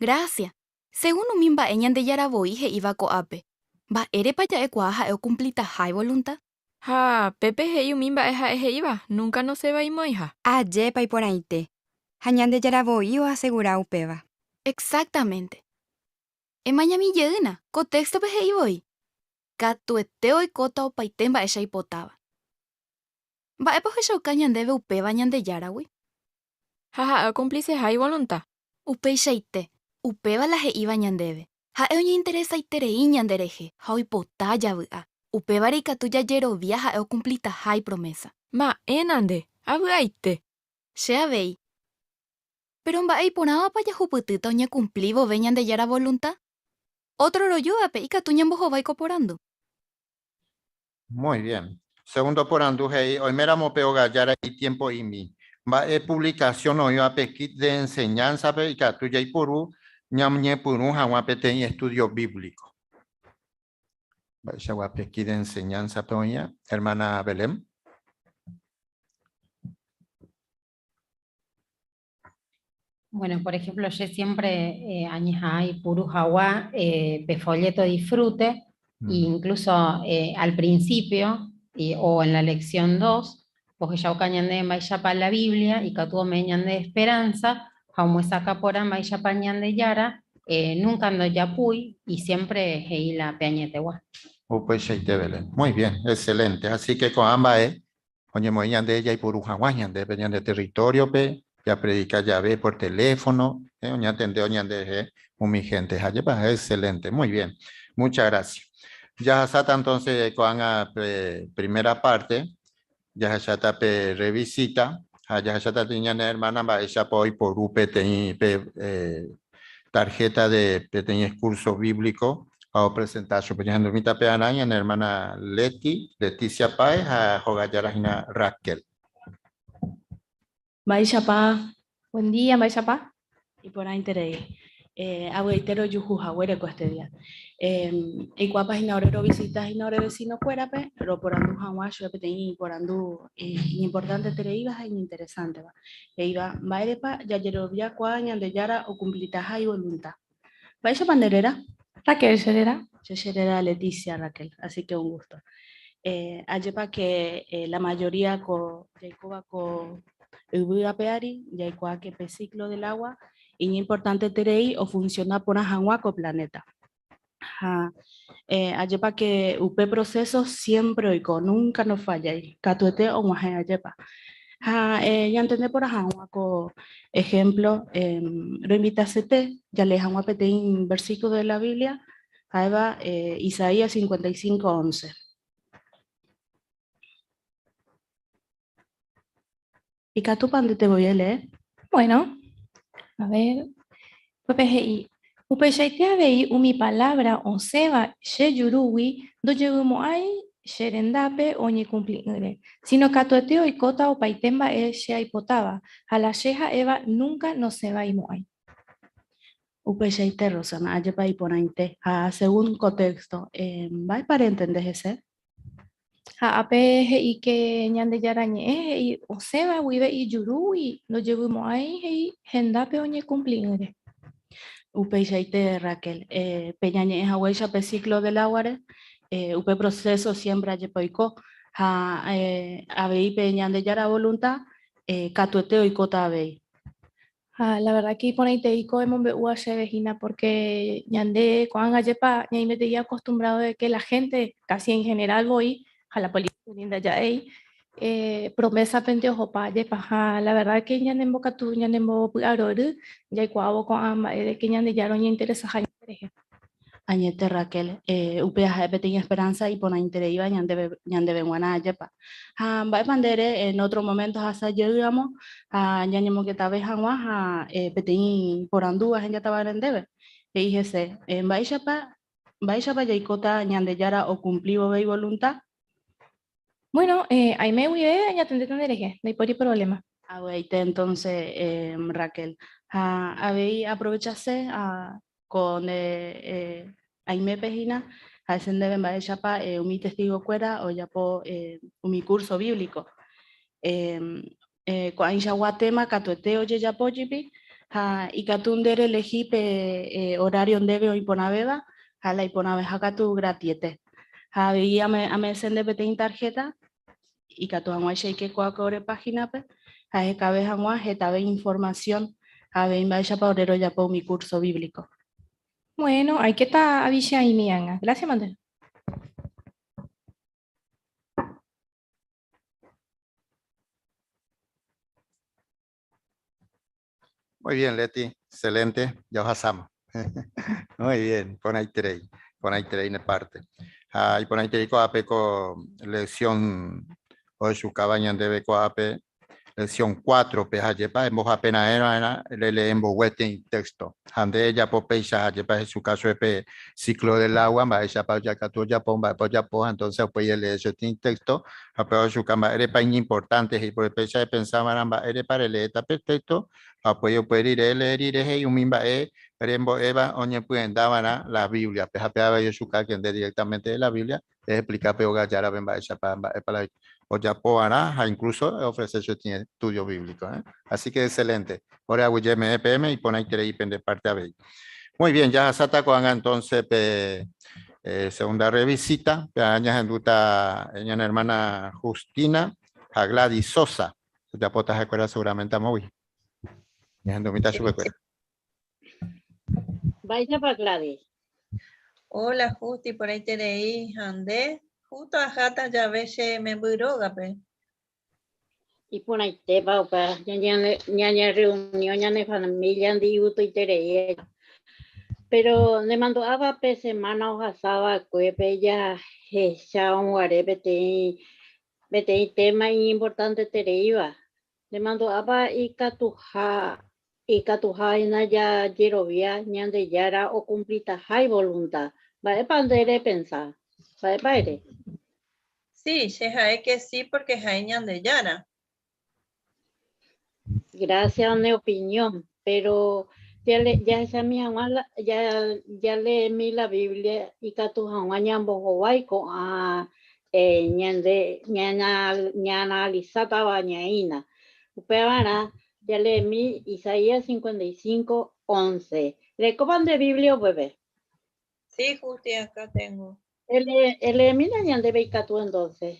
Gracias. Según un mimba eñan de yaraboije iba coape. Va ere pa ya ecuaja e cumplita hay voluntad. Ja, Pepe he mimba eja eje iba, nunca no se va y moija. Aye pa y por ahí te. Hañan de yaraboí o asegura upeva. Exactamente. Emaña mi yedena, contexto peje y voy. Katueteo ikota opaite mba'éicha ipotáva. Mba'épa ohechauka ñandéve upéva Ñandejárawi. Ha ha'e cumpliceha y voluntad. Upeichaite, upéva la he'íva ñandéve. Ha'e oñeinteresaiterei ñanderehe ha oipota javy'a. Upévare ikatu jajerovia ha'e ocumplitaha promesa. Ma'ẽnande, avy'aite. Che avei. Pero mba'e iporãvapa jahupytýta oñecumplí vove Ñandejára voluntad. Otro royúvape ikatu ñambohovái koporandu. Muy bien. Segundo porandu hei, oiméramo peogallára y tiempo imi. Mba'e publicación oivape kit de enseñanza pe ikatu jaipuru ñañepyrũ hag̃ua peteĩ estudio bíblico. Mba'eichaguape kit de enseñanza pe oña, hermana Belén. Bueno, por ejemplo, yo siempre añejai puru hawa folleto disfrute, e incluso al principio o en la lección 2, porque ya cañande maisha para la Biblia y catuo meñan de esperanza, jaumo saca por maisha pañan de yara, nunca ando yapuy y siempre hei la peañetegua. Muy bien, excelente. Así que con ambas, oye, moñan de ella y puru hawañan de territorio pe. Ya predica ya ve por teléfono, oña atende oña de mi gente, excelente, muy bien, muchas gracias. Ya está entonces con la primera parte, ya está revisita, ya está teniendo hermana va ella por UPT tarjeta de pequeños cursos bíblicos a presentar su pequeña dormita peanaña en hermana Leticia Páez a Jogayarajina Raquel. Maishapa, buen día, Maishapa. Y por ahí interés. Abuelitero yujuja, huere con este día. Y cuapas inaurero visitas inaure vecino cuerape, pero por andu hawash peteñi por andu importante tereivas e interesante va. Iba maerepa ya yerovia cuaña de yara o cumplitaja y voluntad. ¿Vais a panderera? Raquel Serera. Serera Leticia Raquel, así que un gusto. Ayepa que la mayoría co Jacoba co Ubuga peari, Jacoba que pe ciclo del agua y importante terei o funciona por ajanhuaco planeta. Ayepa que UP proceso siempre oico, nunca nos falla y catuete o muaje ayepa. Ya entendé por ajanhuaco ejemplo, lo invitacete, ya le ajanhuapete un versículo de la Biblia, Eva, Isaías 55:11. ¿Y Catupan te voy a leer? Bueno, a ver. PPGI. Upeshaitea vei umi palabra on seba she yuruwi do llegumo ai sherendape oñi cumplingre. Sino catueteo y cota o paitemba she aipotaba. A la sheja Eva nunca no se va y moai. Upeshaite Rosana, ayepa y ponainte. Según contexto, ¿va para entender ese? Ape y que ñande yarañe y o seba wibe y yuruwi do llegumo ai y hendape oñi cumplingre. Upeichaite Raquel, peñañe es agüecha pe ciclo del agua, upe proceso siempre ayepoico, abei peñan de yara voluntad, catueteo y cota abei. La verdad que poneite ico hemos UH vejina porque ñande cuan ayepa ñaime te ya acostumbrado de que la gente casi en general voy a la política linda ya promesa pente ojo pa yepa la verdad que ñande en boca tu ñande en boca aroru ya cuavo con ama de que ñande ya no interesa Añete Raquel, upea pequeña esperanza y pona intereiva ñande venguana yepa. Va pandere en otro momento hasta llegamos a ñañemo que tal vez agua peteñi por andúas en ya estaba en debe. E dijese, vais pa yaicota ñande yara o cumplivo ve voluntad. Bueno, ahí me voy a ya tendré no hay por problema. Entonces, Raquel, habéis aprovechase con Aime Pejina, a ese deben va ella pa mi testigo cuera o ya po mi curso bíblico. Con ella guatema catueteo ya po jipi, y catundere elegí horario debe o imponabeba, a la imponabeja catu gratiete. Había me sende petein tarjeta y catu amua que coacore página pe, a cabeza amua tabe información, a ver vaya pa orero ya po mi curso bíblico. Bueno, hay que estar avisar y mianga. Gracias, Mandel. Muy bien, Leti, excelente. Ya os pasamos. Muy bien, pon ahí en parte. Y pon ahí coape lección o su cabaña de coape lección 4 peja yepa hemos apenas era le leemos en texto. Ande ella popeisha yepa en su caso de ciclo del agua, va ella para ya que tú ya ponga ya entonces pues le eso tiene texto, pero su cama era para importante y por pecha de pensar maramba era para leer texto, apoyo puede leer y un misma Rembo Eva, oñe pueden daban la Biblia, peja peja yo su que directamente de la Biblia, es explicar peor ya la bemba esa para o ya podrá incluso ofrecer su estudio bíblico. Así que excelente. Ahora hago EPM y pone ahí de parte a ver. Muy bien, ya Sata Coanga entonces segunda revisita, añas en duda ella hermana Justina, a Gladys Sosa, ya potas escuela seguramente a móvil. Ya en domita su escuela. Vaya para Gladys. Hola, Justi, por ahí tenéis, Andé. Justo a Jata ya veces me buroga, pe. Y por ahí te va, pa, ña reunión, ña familia, andi uto y tere. Pero le mandó a pe semana o asaba cuepe ya un guare bete tema importante tere iba. Le mandó a y catuja ina ya yerovia ñande yara o cumplita hay voluntad. Va a pandere pensar. Va a paire. Sí, es que sí, porque es de Yara. Gracias a mi opinión, pero ya esa mi mamá ya leí la Biblia y que tu mamá ñambo con a ña analizada bañaina. Upevara ya leí Isaías 55:11. ¿Le copan de Biblia o bebé? Sí, justo acá tengo. El mira ya debe tú entonces.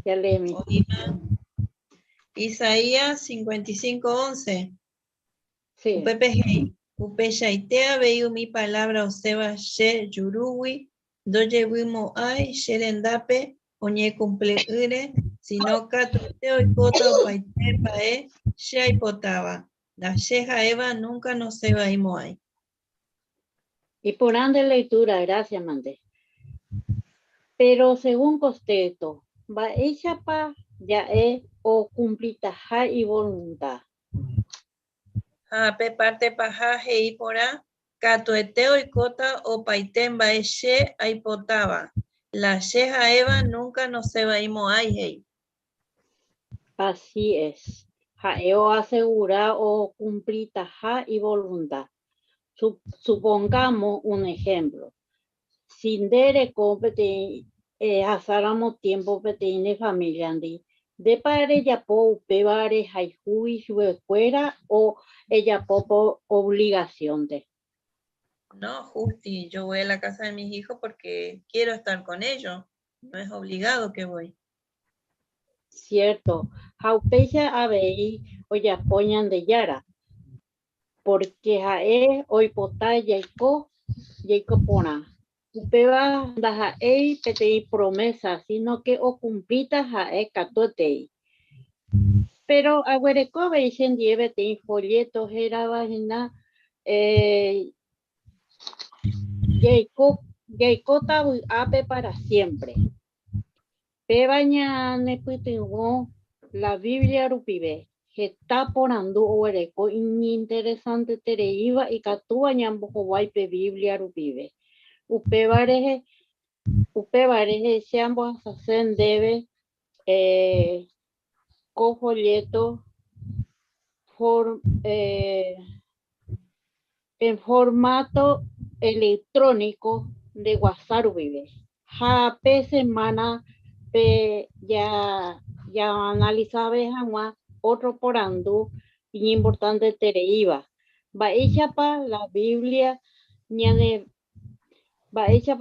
Ya leí. Isaías 55:11. Sí. Upeshaitea veiu mi palabra oseba she yuruwi, doye wimo ai, sherendape, oñe cumpleire, sino catuteo y cota opaitepa she aipotaba. La sheja eva nunca no se va y moai. Y por ande lectura, gracias, Mande. Pero según Costeto, va ella pa ya o cumplita y voluntad. Pe parte paja y pora, catueteo y cota o paitemba she aipotaba. La sheja eva nunca no se va y moai. Así es. Jaeo asegura o cumplita y voluntad. Supongamos un ejemplo. Sin dere compete hasáramos tiempo petine familia de padre ya po pebare haijui su escuela o ella por obligación de. No, Justi, yo voy a la casa de mis hijos porque quiero estar con ellos. No es obligado que voy. Cierto. Jaupecha abei o ya poñan de yara. Porque jae hoy pota yaiko pona. Upeba da jae petei promesa, sino que o cumplita jae catotei. Pero aguereco veisen dieve te folletos era vagina Yaikota ape para siempre. Pebaña neputingo la Biblia rupibe. Está porando oreco interesante tereiva y catúa ñambojo guaype Biblia rupibe. Upebareje se ambos hacen debe con folleto en formato electrónico de WhatsApp vive. Pe semana ya analizaba otro porando y importante tereiva. Va hecha para la Biblia va hecha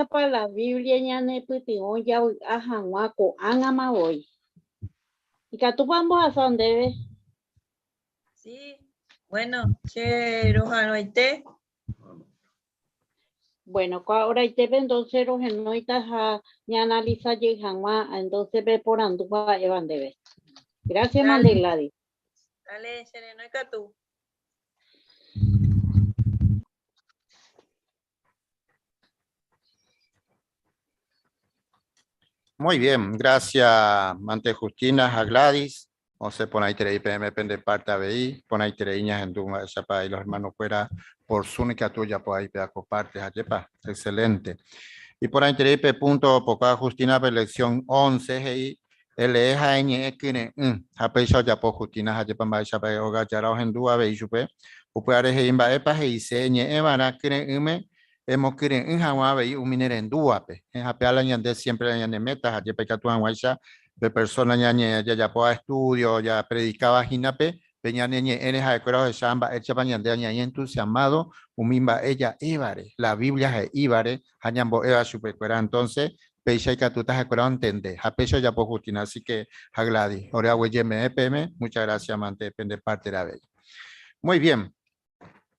para la Biblia ñane putión ya ajanguaco angama hoy. Y que tú vamos a dónde. Sí, bueno, che, Rojano, Bueno, ahora y te ven entonces los genoitas a ni analiza llegan entonces ve por anduva evan de vez. Gracias, Dale. Mande Gladys. Dale, Sereno y Catu. Muy bien, gracias, Mante Justina, a Gladys. O se pone ahí teréis PMP de parte ABI, pone ahí tereiñas en Duma, y los hermanos fuera por su única tuya, pues ahí pedaco parte, excelente. Y por ahí teréis punto, poca Justina, lección 11, y LEJA N, Apecho ya por Justina, Hajepa, Chapa, Oga, Yarao, en Dua, Beisupe, Upeare, Heimba, Epa, Heise, Evana, Kine, hemos querido en Hawaii y un minero en Duape. En Japón la ñande siempre la ñande metas, allí pecatuan guaysha, de persona ñañe ya poa estudio, ya predicaba jinape, peña ñe en esa escuela de Shamba, el chapa ñande ñe entusiasmado, umimba ella ibare, la Biblia es ibare, hañambo eva supercuera, entonces, peixa y catutas escuela entende, japecho ya po justina, así que a Gladys, orea hueyeme EPM, muchas gracias, mante, depende parte de la bella. Muy bien.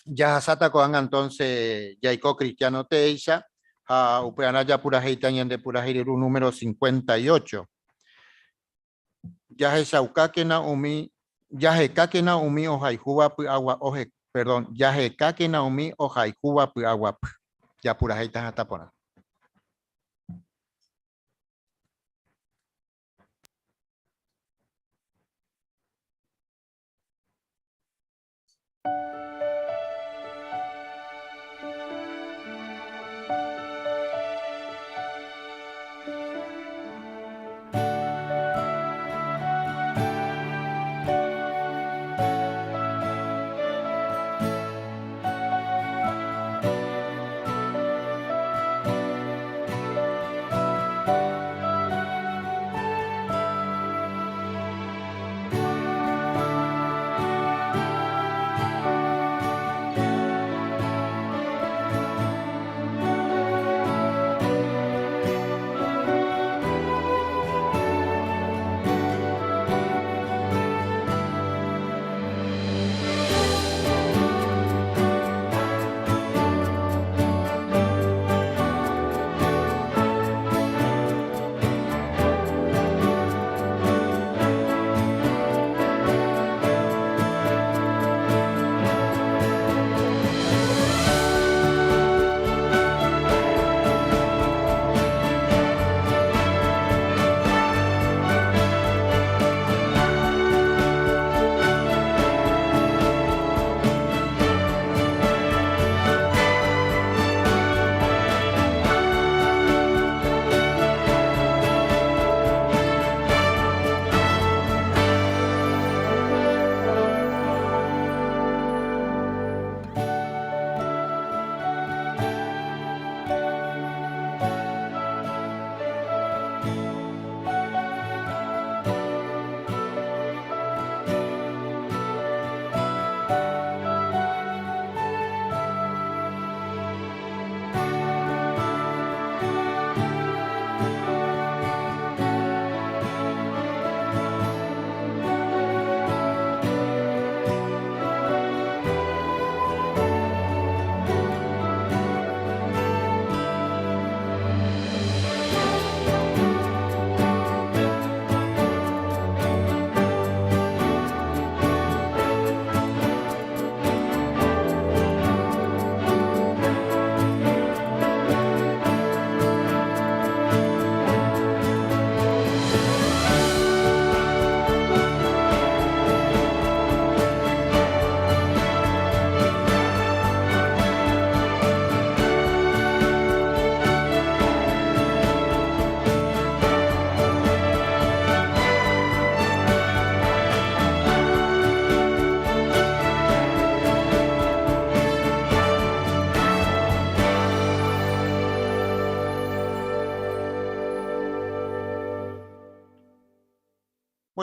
Ya sata koan entonces Yaiko Cristiano Teisha, a Upeana ya pura heitañan de pura heiru número 58. Ya he saukakena umi, ya he kakena umi o haihuba pu agua oje, perdón, ya he kakena umi o haihuba pu agua, ya pura heitan hasta pona.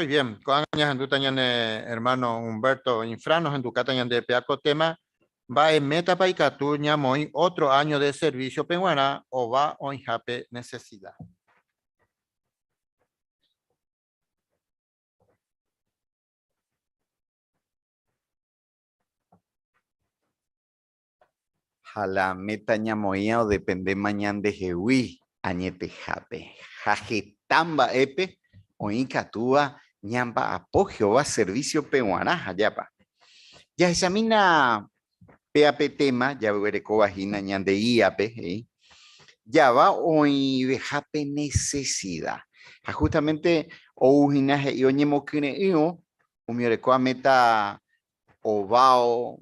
Muy bien, con años en tu hermano Humberto Infranos en tu catañan de Peaco tema, va en meta pa Icatuña muy otro año de servicio penguana o va o en jape necesidad. Jala meta ñamoía o depende mañana de jehui, añete jape. Jajetamba epe, oinkatúa, ñamba apogeo va servicio pehuaraja, yapa. Ya esa mina PAP tema, ya veré vagina ñande IAP, ya va hoy de jape necesidad. Justamente, o ujinaje y oñemo kine io, umiorecoa meta ovao,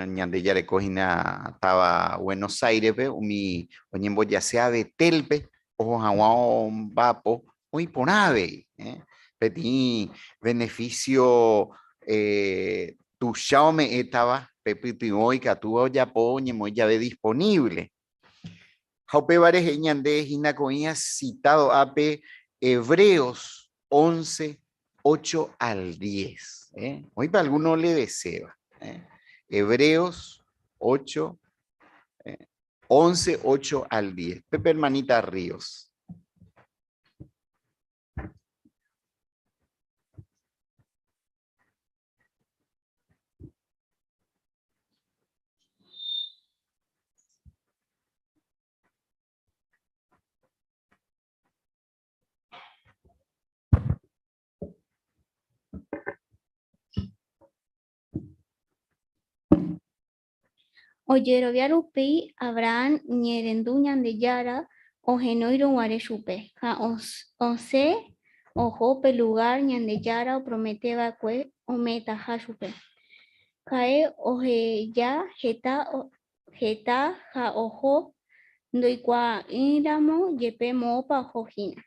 ñande ya recogina estaba Buenos Aires, umi oñembo ya sea Betelpe, o jaguao vapo, o iponave, pedí beneficio tu Xiaomi estaba pepiti hoy que tu ya poñemo ya ve disponible. Jaupe vareje ñande hinacoía citado AP Hebreos 11, 8 al 10. Hoy para alguno le desea. Hebreos 8, 11, 8 al 10. Pepe hermanita Ríos. Oyerovia rupi Abraham ñerendu ñandejara ohenoiro guare chupe. Ha ose ojo lugar ñandejara o prometeva kue ometaha chupe. Kae oheya heta ha ojo ndoikuaa'ỹramo jepe moõpa ohóhina.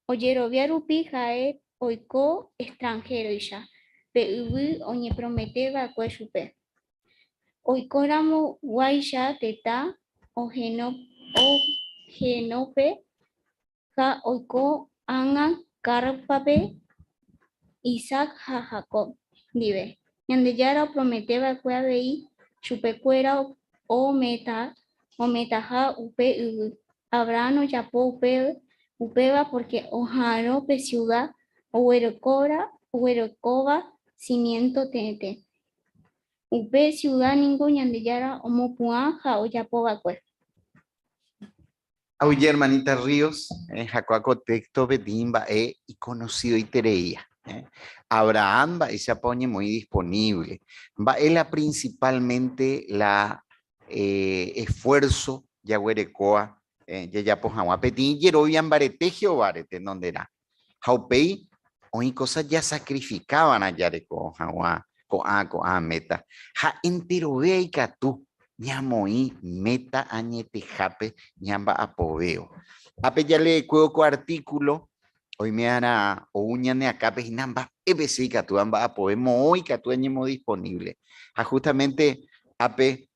Ojerovia rupi ha'e oiko extranjeroicha pe yvy oñeprometeva'ekue chupe. Oikóramo guáicha tetã ohenópe ha oiko ág̃a kárpape Isaac ha Jacob ndive. Ñandejára prometeva'ekue avei chupekuéra ometaha upe yvy. Abraham ojapo upéva porque ohárõ pe ciudad oguerekóva cimiento teete. Upe ciudad ningo ñandejára omopu'ã ha ojapova'ekue. Oye, hermanita Ríos, Jacoaco texto bedimba y conocido y tereía. Abraham va esa pone muy disponible. Va ella principalmente la esfuerzo ya huerecoa ya pues agua petín yerobian barete jeobarete donde era. Jaupei hoy cosas ya sacrificaban allá de agua coa meta. Ja entero ve y catú. Ñamoi meta añete jape ñamba apoveo. Ape ya le cueco artículo. Hoy me hará o uñane acá pe namba EBC catu amba apovemo hoy catu añemo disponible. Justamente ape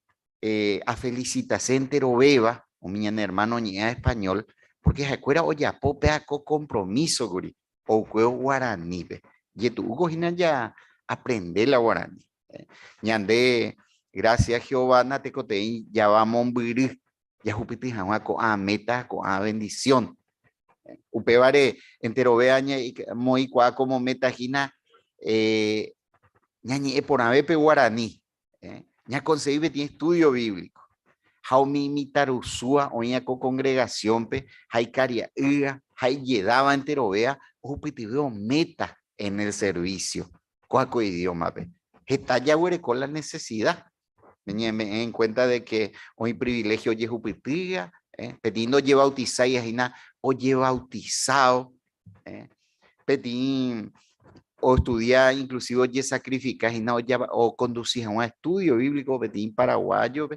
a felicitas entero beba o mi hermano ñea español porque se acuerda oye apope aco compromiso guri o cueo guaraní pe. Y tu Hugo ya aprender la guaraní. Ñande gracias Jehová nate coteí ya vamos a ya jupiti jama ko a meta ko a bendición. Upevare entero veaña y muy cua como meta gina ñañi por avepe guaraní. Ya conseguí tiene estudio bíblico. Jaumi mitarusua oña co congregación pe hay caria hay llegaba entero vea jupiti veo meta en el servicio. Coaco idioma pe. Está ya con la necesidad. En cuenta de que hoy privilegio oye jupitiga, petindo lleva bautizado y oye bautizado, pedín o estudiar inclusive oye sacrificar y o conducir a un estudio bíblico pedín paraguayo,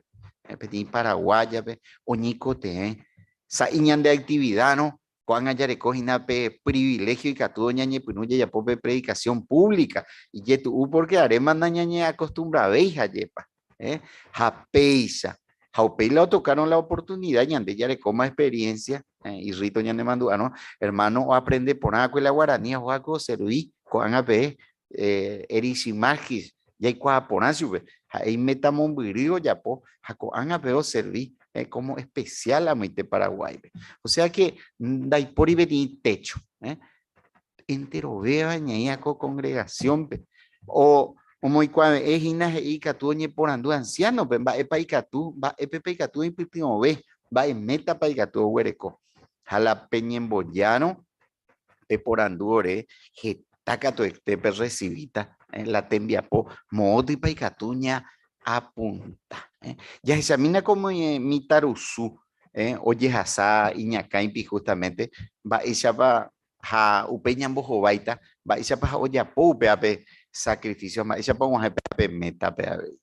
pedín paraguaya, oñicote, saíñan de actividad, ¿no? Cuán allá recogina privilegio y catudo ñañe pinuya ya pope predicación pública y ye tú porque haré manda ñañe acostumbrada veja yepa. Japeisa, Jaupeila tocaron la oportunidad ñande ya le coma experiencia y rito ñande mandó no hermano aprende por agua y la guaraní o algo serví con AP erisimagis ya hay cua ponacio ahí metamos virio ya po jaco apeo serví como especial a Maite Paraguay o sea que dai por y venir techo entero vea ñaía co congregación o Como ikuave ejina hei katu ñeporandu anciano pe mba'e paikatu mba'épe paikatu ipytyvõve mba'emeta paikatu oguereko hala peñembojáro peporandu ore heta katuetépe recibita la tembiapo mo'õty paikatu ña apunta jahechamína como mitarusu ojehasa iñakãipi justamente mba'éichapa ha upe ñambohovaita mba'éichapa ha ojapo upéape sacrificio mba'éichapa og̃uahẽ pe métape avei.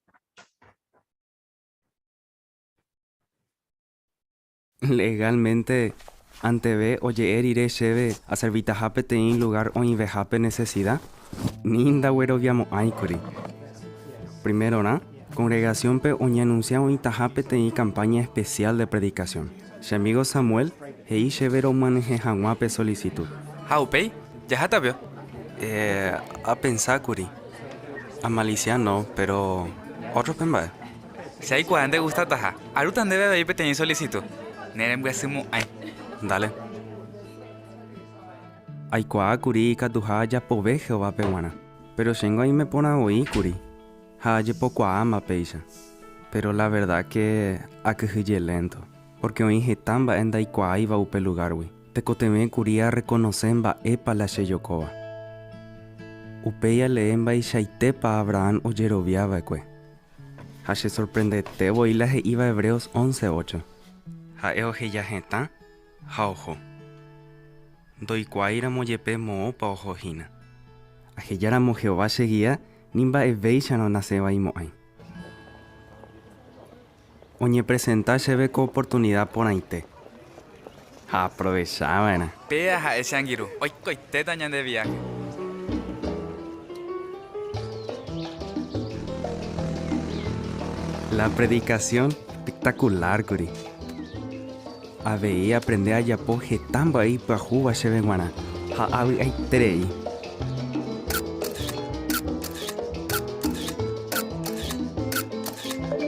Legalmente anteve oje'e rire chéve acervitaha peteĩ lugar oĩvehápe necesidad nindagueroviamo'ãikuri. Primero, congregación-pe oñeanuncia oĩtaha peteĩ campaña especial de predicación. Che amigo Samuel he'i chéve romaneje hag̃uápe solicitud. Ha upéi jahátapio. A pensar, Curi. A malicia no, pero otro pemba. Si hay cuadrante gusta taja. Arutan debe haber peteño solicitud. Nerem guasimu ay. Dale. Aikua Curi katuha japove Jehová peguana. Pero chengo ahí me pone oí Curi. Ha jepokuaa ama peisha. Pero la verdad que akhyje lento. Porque hoy jetamba en daikua iba upe lugar wi. Tekoteme Curi a reconocer epa la sheyokova. Upeya leemba y shaitepa Abraham oyeroviaba kue. Hashe sorprendete boila he iba Hebreos 11:8. Ha eoje ya jeta, ha ojo. Doikuaira moyepe mo pa ojo hina. Ajeyara mo Jehová seguía, nimba eveisha no naceba y moai. Oñe presenta cheve con oportunidad por aite. Ha aprovechaba era. Pea ha ese angiru. Hoy coite tañan de viaje. La predicación espectacular, Curi. Aveí aprender a yapo jetamba ahí pa juba cheve guana. Ha avi ay trei.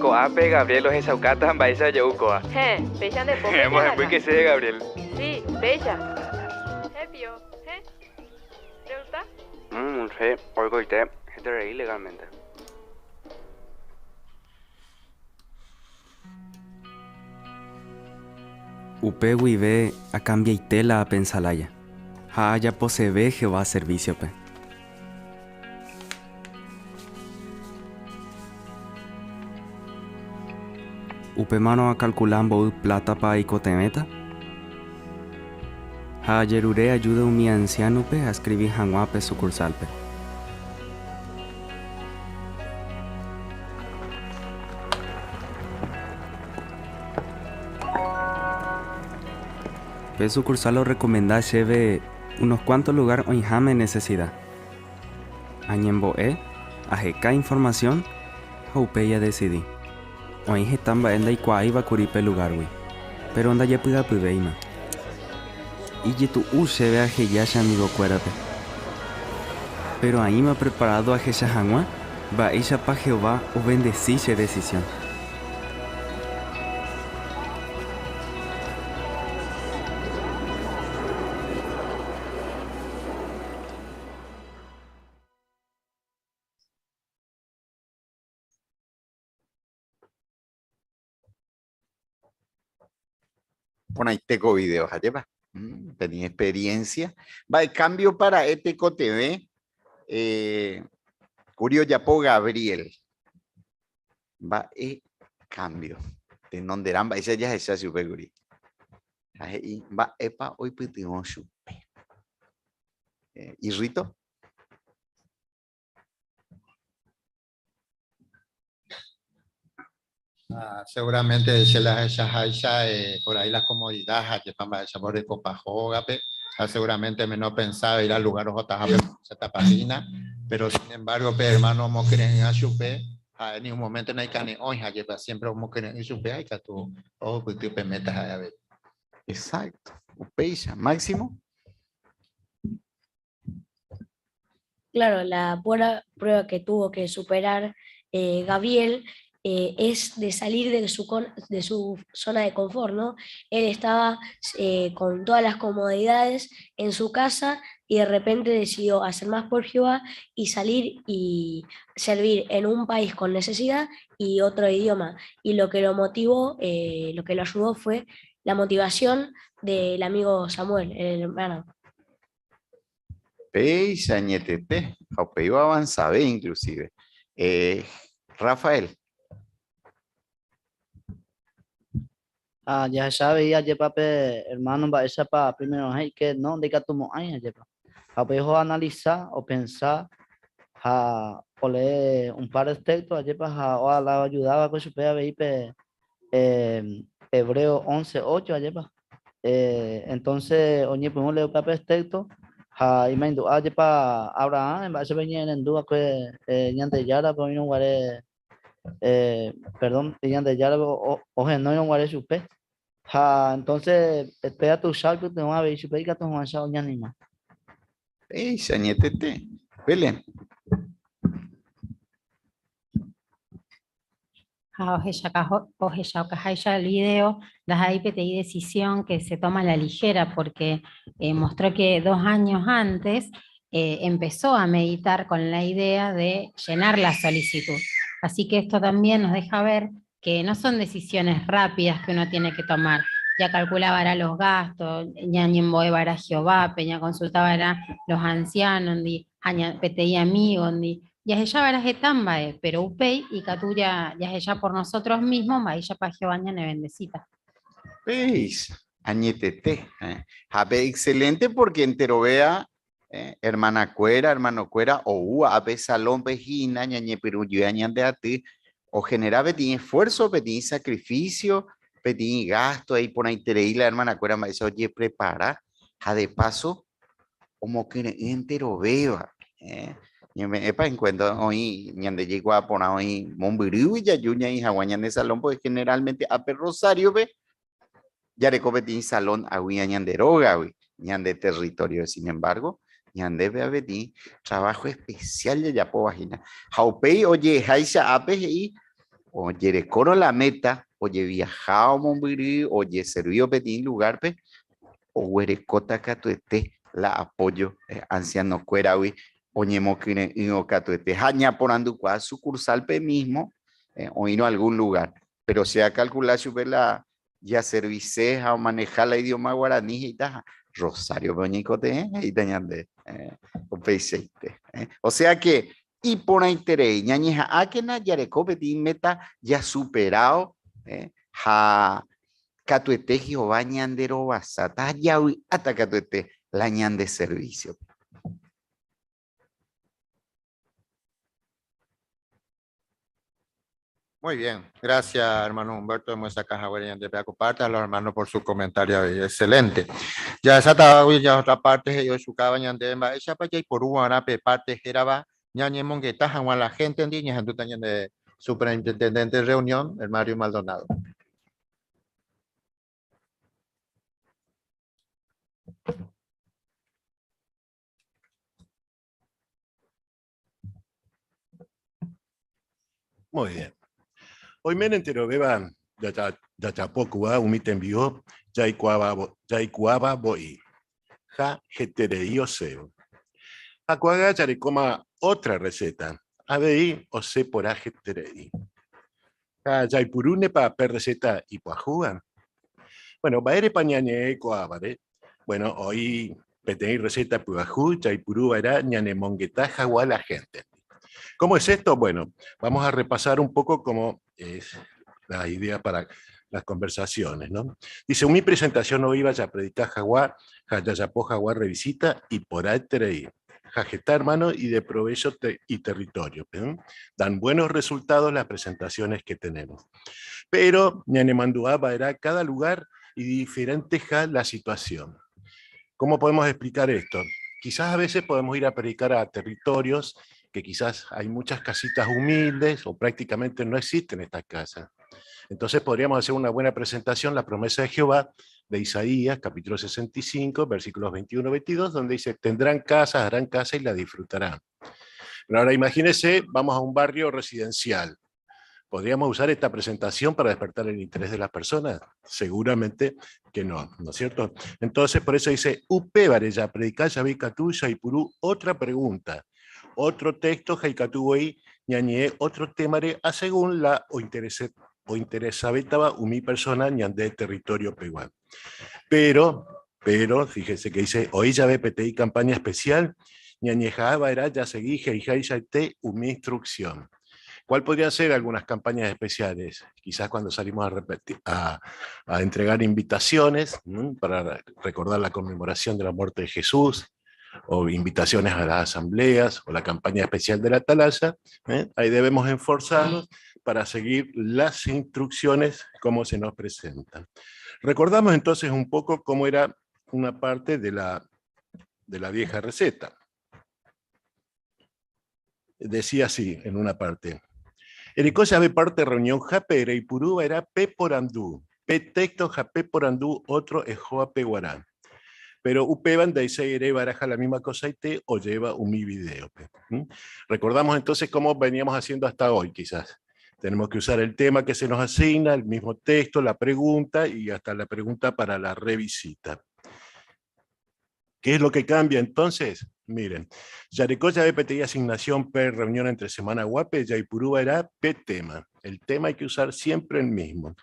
Coape Gabriel los esaucatas baisa yaucoa. Pecha de poco. Hemos en que se Gabriel. Sí, pecha. Pio, ¿te gusta? Sí, hoy coité, gente reí legalmente. Upe huive a cambia itela a pensalaya. Ha ya posebe Jehová servicio pe. Upe mano a calculambo plata pa icotemeta. Ha yerure ayuda un mi anciano pe a escribir hanguape sucursal pe. Pe sucursal lo recomenda lleve unos cuantos lugares o jame necesidad. Añemboe, ajeca información, haupe ya decidí. Hoy estamba enda y cuaiba curipe lugar wi. Pero onda ya puda pudeima. Y ye tu use ve a jeyasha amigo cuérape. Pero ahí me ha preparado a jeyashangua, va ella pa Jehová o bendeciche decisión. Por ahí tengo videos, allá tenía experiencia. Va, el cambio para Eteco TV. Curio Yapo Gabriel. Va, cambio. De donde eran, esa ya es esa super guri. Va, epa, hoy pitimos chupe. ¿Y Rito? Seguramente se las por ahí las comodidades que para sabor de copajogape seguramente menos pensaba ir al lugar o esta página, pero sin embargo hermano mo creen a chupe en ningún momento no hay que hoy que siempre mo creen a chupe hay que tu o pues tu metas a ver. Exacto. Upeisha, Máximo. Claro, la prueba que tuvo que superar Gabriel es de salir de de su zona de confort, ¿no? Él estaba con todas las comodidades en su casa y de repente decidió hacer más por Jehová y salir y servir en un país con necesidad y otro idioma. Y lo que lo motivó, lo que lo ayudó fue la motivación del amigo Samuel, el hermano. Peisa, ñetete, Jaupeibo avanzabe inclusive. Rafael. Ya sabe, ya lleva hermano, va esa para primero, hay que no, de que tomo años lleva. A pejo analizar o pensar, o leer un par de textos, lleva o la ayudaba con su pea pe Hebreo 11:8 lleva. Entonces, oye, podemos leer un par de textos, y me indicó, lleva Abraham, en base a venir en duda que ñante yara, pero no guaré, perdón, ñante yara o no guaré su pe. Entonces, espera tu salto, te van a ver, si pedí que te van a hacer un más. Peisa, ñetete. Belén. El video, las IPTI decisión que se toma a la ligera porque mostró que 2 años antes empezó a meditar con la idea de llenar la solicitud. Así que esto también nos deja ver que no son decisiones rápidas que uno tiene que tomar. Ya calculaba los gastos, ya ñemboeba Jehová, peña consultaba los ancianos, PTI amigos, ya ella verás etamba, pero upei y catuya ya ella por nosotros mismos, va ella para Jehová ne bendecita. ¿Veis? Añetete. Ape excelente porque entero vea, hermana cuera, hermano cuera, o ape salón pejina, ñañe peruyo añande a ti, o generar petín esfuerzo, petín sacrificio, petín gasto, ahí por ahí tereí la hermana cuera, me dice, oye, prepara, de paso, como que entero vea, Epa encuentro hoy ñande llegó a poner hoy Monbiriu y Yayuña y Jaguañan de salón, pues generalmente a Rosario ve ya recopetín salón a ñanderoga, ñande territorio. Sin embargo, ñande ve a venir trabajo especial de ya po vagina. Jaupei, oye, Jaisa ape y oye, recoro la meta, oye, viajado Monbiriu, oye, servido petín lugar, pe, o huerecota catuete la apoyo anciano cuera, oñemo que no catuete haña por anducua sucursal pe mismo o no a algún lugar, pero sea calcular sobre la ya serviceja o manejar la idioma guaraní y ta Rosario Boñicote y tañande o sea que y por interés ñañeja akena ya recopeti meta ya superado ha catuete Jehová ñandero basata ya hasta catuete la ñande servicio. Muy bien, gracias hermano Humberto de esa caja de Peacoparte, a los hermanos por su comentario, excelente. Ya esa estaba ya otra parte, yo su cabaña de esa para y por una parte geraba ñañe mongueta a la gente en niñas en tu taña de superintendente de reunión, el Mario Maldonado. Muy bien. Hoy me entero beba ya tapocua umite envió ya ikuaba boi ja hetereio seo. Acuaga ya coma otra receta. ABI o se por heterei. Ya purune para per receta y puajúa. Bueno, baere pañañe coabare. Bueno, hoy petei receta puajú ya purú era ñane monguetaja a la gente. ¿Cómo es esto? Bueno, vamos a repasar un poco cómo es la idea para las conversaciones, ¿no? Dice, mi presentación no iba a predicar jaguar, jayayapó jaguar revisita y por ahí tereí. Jajeta, hermano, y de provecho y territorio. Dan buenos resultados las presentaciones que tenemos. Pero, ñanemanduaba era cada lugar y diferente la situación. ¿Cómo podemos explicar esto? Quizás a veces podemos ir a predicar a territorios que quizás hay muchas casitas humildes o prácticamente no existen estas casas. Entonces podríamos hacer una buena presentación, la promesa de Jehová, de Isaías, capítulo 65, versículos 21-22, donde dice, tendrán casas, harán casa y la disfrutarán. Pero ahora imagínense, vamos a un barrio residencial. ¿Podríamos usar esta presentación para despertar el interés de las personas? Seguramente que no, ¿no es cierto? Entonces, por eso dice, Upe Varella, predicaya Bicatú, Yaipurú, otra pregunta, otro texto, Jaicatúboi, ñañe, otro temare, a según la o interesabetaba umi persona, ñandé territorio peguán. Pero, fíjese que dice, hoy ya PTI campaña especial, ñañejaba era ya seguí, te umi instrucción. ¿Cuál podría ser algunas campañas especiales? Quizás cuando salimos a entregar invitaciones, ¿no?, para recordar la conmemoración de la muerte de Jesús, o invitaciones a las asambleas, o la campaña especial de la atalaya, ahí debemos esforzarnos para seguir las instrucciones como se nos presentan. Recordamos entonces un poco cómo era una parte de la vieja receta. Decía así en una parte. Ericoya ve parte reunión jape Ereipurú era pe porandú. Pe texto jape porandú otro es joape guarán. Pero upeban de ese ere baraja la misma cosa y te o lleva un mi video. Recordamos entonces cómo veníamos haciendo hasta hoy quizás. Tenemos que usar el tema que se nos asigna, el mismo texto, la pregunta y hasta la pregunta para la revisita. ¿Qué es lo que cambia entonces? Miren, Yarecoya de PTI asignación per reunión entre semana guape, Yaipurúa era P tema. El tema hay que usar siempre el mismo.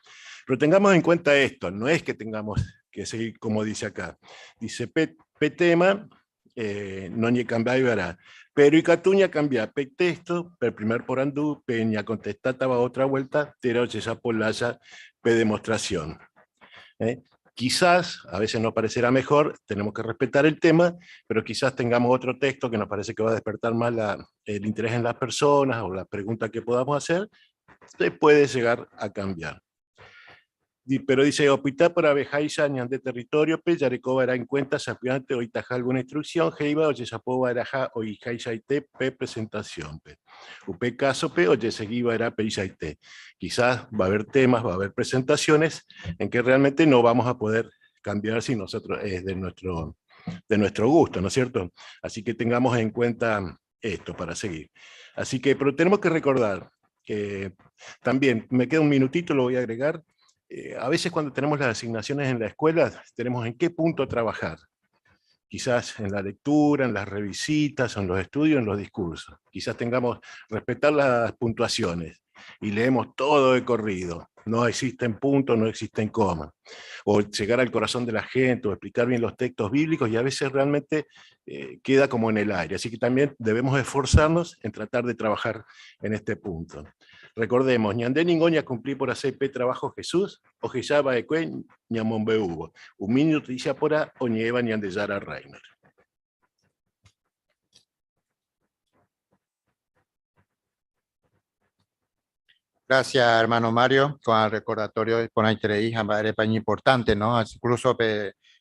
Pero tengamos en cuenta esto, no es que tengamos que seguir como dice acá. Dice P tema, no ni cambia y verá. Pero y catuña cambia P texto, per primer por andú, peña contestata va otra vuelta, tera esa polaya, P demostración. Quizás, a veces nos parecerá mejor, tenemos que respetar el tema, pero quizás tengamos otro texto que nos parece que va a despertar más el interés en las personas o la pregunta que podamos hacer, se puede llegar a cambiar. Pero dice, opita por abejaisa de territorio, pe yarecoba era en cuenta, sapiante, o itaja alguna instrucción, heiba, o yesapoba era ja, o ijaisa ite, pe presentación, pe. Upe caso, pe, o yeseguiba era pe ite. Quizás va a haber temas, va a haber presentaciones en que realmente no vamos a poder cambiar si nosotros es de nuestro gusto, ¿no es cierto? Así que tengamos en cuenta esto para seguir. Así que, pero tenemos que recordar que también, me queda un minutito, lo voy a agregar. A veces cuando tenemos las asignaciones en la escuela, tenemos en qué punto trabajar. Quizás en la lectura, en las revisitas, en los estudios, en los discursos. Quizás tengamos respetar las puntuaciones y leemos todo de corrido. No existen puntos, no existen comas. O llegar al corazón de la gente, o explicar bien los textos bíblicos, y a veces realmente queda como en el aire. Así que también debemos esforzarnos en tratar de trabajar en este punto. Recordemos, ñandé ningoña cumplí por hacer pe trabajo Jesús, o jeyaba ecue ñamombe hubo. Un minuto dice pora, o nieva ñande yara Reiner. Gracias, hermano Mario, con el recordatorio por ahí te es importante, ¿no? Incluso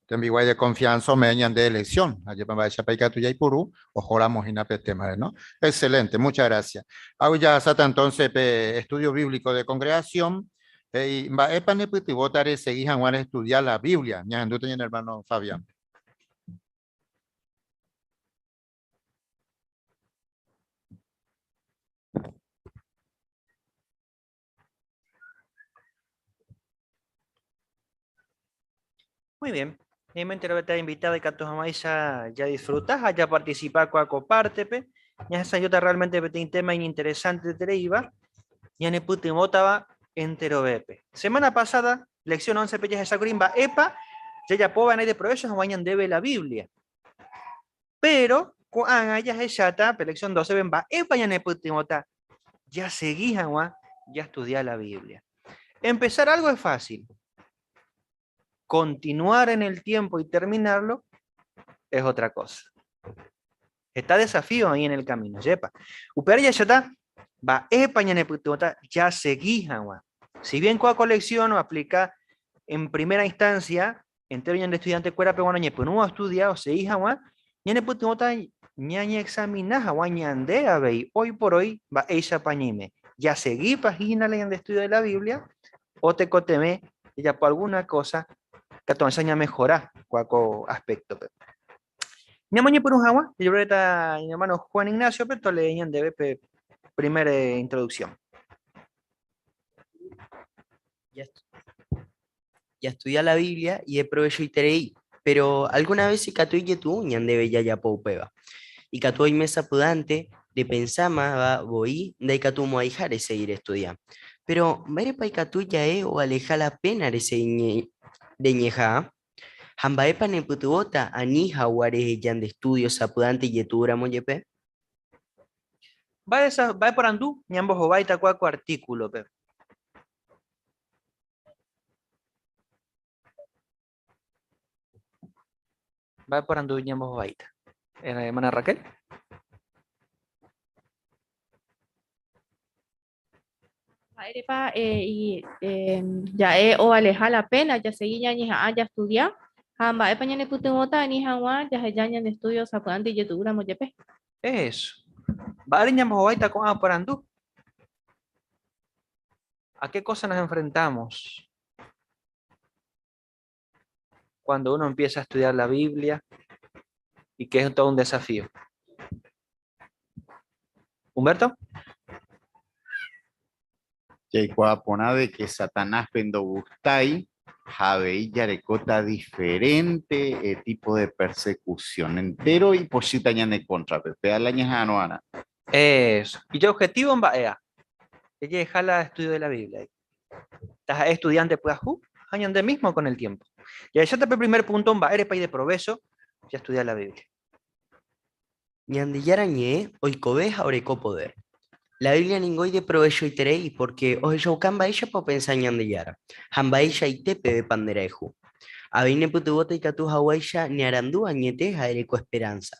también de confianza me de elección. Allí para Chapaica tuya y Purú, o joramos en tema, ¿no? Excelente, muchas gracias. Ahora ya hasta entonces estudio bíblico de congregación. Y va a votar y seguir a estudiar la Biblia. Ya ando teniendo hermano Fabián. Muy bien. Me entero que invitado y que a todos ya disfrutas, ya participar con parte, ya esa yo realmente un tema interesante de iba, ya ne puti motaba entero bepe. Semana pasada, lección 11 pechas de Sacurimba, epa, ya puedo ganar de provecho, no vayan debe la Biblia. Pero, cuando ya es chata, lección 12 ven va, epa ya ne puti mota, ya seguí, ya estudiar la Biblia. Empezar algo es fácil. Continuar en el tiempo y terminarlo es otra cosa. Está desafío ahí en el camino. Yepa. Upera ya está. Va ya seguí. Si bien con colección o aplica en primera instancia, en términos de estudiante cuera peruano no ha estudiado, se hija, ñane putimota ñaña examina ñande a ver, hoy por hoy va ella pañime. Ya seguí página leyendo de estudio de la Biblia, o te coteme, ya por alguna cosa que te enseña a mejorar cualquier aspecto. Ñamañe por un agua, yo creo que mi hermano Juan Ignacio, pero le deben de primera introducción. Ya estudia la Biblia y de provecho y tereí. Pero alguna vez si catu y tu uñan de bella ya poupeba. Y catu y mesa pudante de pensama va voy de catu mo ahijare seguir estudiando. Pero mere pa catu ya o aleja la pena de se de ñeja. Hambaepa ne putuota ani jaguares yan de estudios apudante y etura moyepe. Va por andú, ñambos o baita cuaco artículo, pe. Va por andú, ñambos o baita. Hermana Raquel. Arepa, ya o aleja la pena, ya seguí ya ni ya estudiar. Hamba epa ñane putumota ni hawa ya ya en estudios apurante y yetura moyepe. Eso. Va a ñambos o baita con por andú. ¿A qué cosa nos enfrentamos cuando uno empieza a estudiar la Biblia y que es todo un desafío? Humberto. Yaikuapona de que Satanás pendo gustai, Javei yarecota diferente tipo de persecución entero y posita ñane contra pepe a la ñejanoana. Eso. Y yo objetivo en Baea. Ella deja el estudio de la Biblia. Estás estudiante pues años de mismo con el tiempo. Y ahí ya te el primer punto en Baea país de provecho ya estudiar la Biblia. Ñandillarañe oikobeja oreco poder. La Biblia ningoy de provecho y terei porque os yo cambaisha po pensar ñandillara. Hambaisha y tepe de pandereju. Abine putubota y catu hawaisha ni arandú añete jaereco esperanza.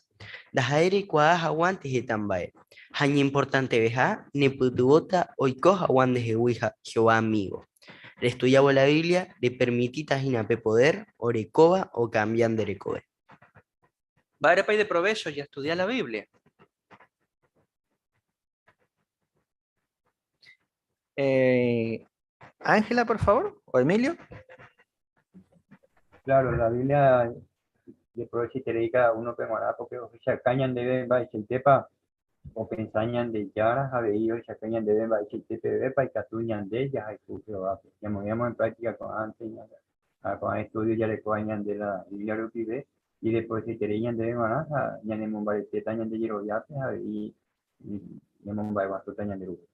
Da jaere cuadas aguantes y tambae. Haña importante veja ne putubota oiko aguantes de Jehová amigo. Le estudiaba la Biblia, le permitita jinape poder, orecoba o cambian de recobe. Va a país de provecho y estudiar la Biblia. Ángela, por favor, o Emilio. Claro, la Biblia de provecho y te dedica uno pemará porque ya cañan de va y tepa o pensañan de yara a veío ya cañan de va y tepe de pa y catuñan de ya hay que va ya movemos en práctica con antes con estudios ya le coañan de la Biblia rupibe y después si te leían de manasa ya ne mumbai te tañan de yero ya y ne mumbai va tañan de rupibe.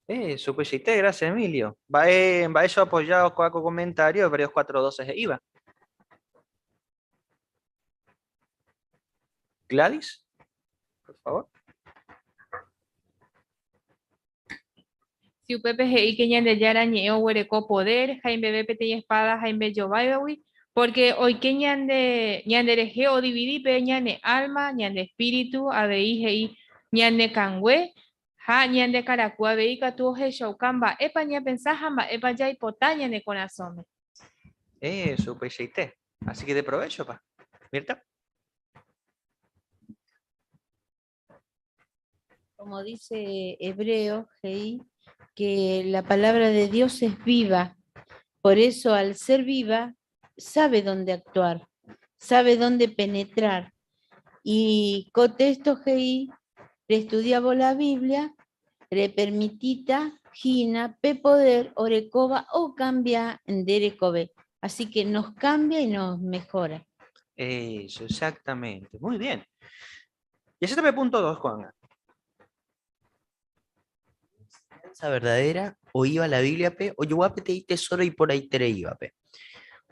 Eso, pues sí, gracias, Emilio. Va eso apoyado con algún comentario, varios 4.12 de IVA. Gladys, por favor. Si upepe y que ñande yara ñeo huereco poder, Jaime Bepe te espada, Jaime Yobayawi, porque hoy que ñande reje o dividí pe ñande alma, ñande espíritu, abei ñande cangüe, ha ñande caracua veica tu he shokamba, epa ña pensajamba, epa ya hipotá ñande corazón. Eso, pues sí, así que de provecho, pa. Mirta. Como dice Hebreo, que la palabra de Dios es viva. Por eso, al ser viva, sabe dónde actuar, sabe dónde penetrar. Y con esto, le estudiaba la Biblia, le permitita, gina, pe poder, orecoba o cambia en derecobe. Así que nos cambia y nos mejora. Eso, exactamente. Muy bien. Y ese es punto 2, Juan. Verdadera o iba la Biblia pe o yo guape te di tesoro y por ahí te iba pe.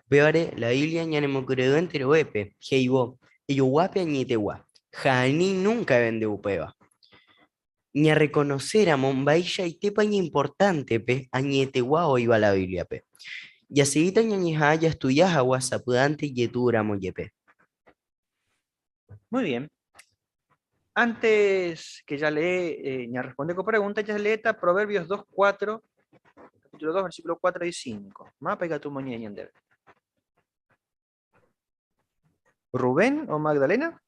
Peore la Biblia ña nemo credo entero pe. Heibo y yo guape añete gua. Jani nunca vende upeba. Ña reconocer a Mombaisha y te paña importante pe añete gua o iba la Biblia pe. Ya seguita ña ya estudias a WhatsApp y yetura moyepe. Muy bien. Antes que ya ya responde con preguntas, ya leeta Proverbios 2, 4, capítulo 2, versículo 4 y 5. Mapa y tu moñeña. ¿Rubén o Magdalena?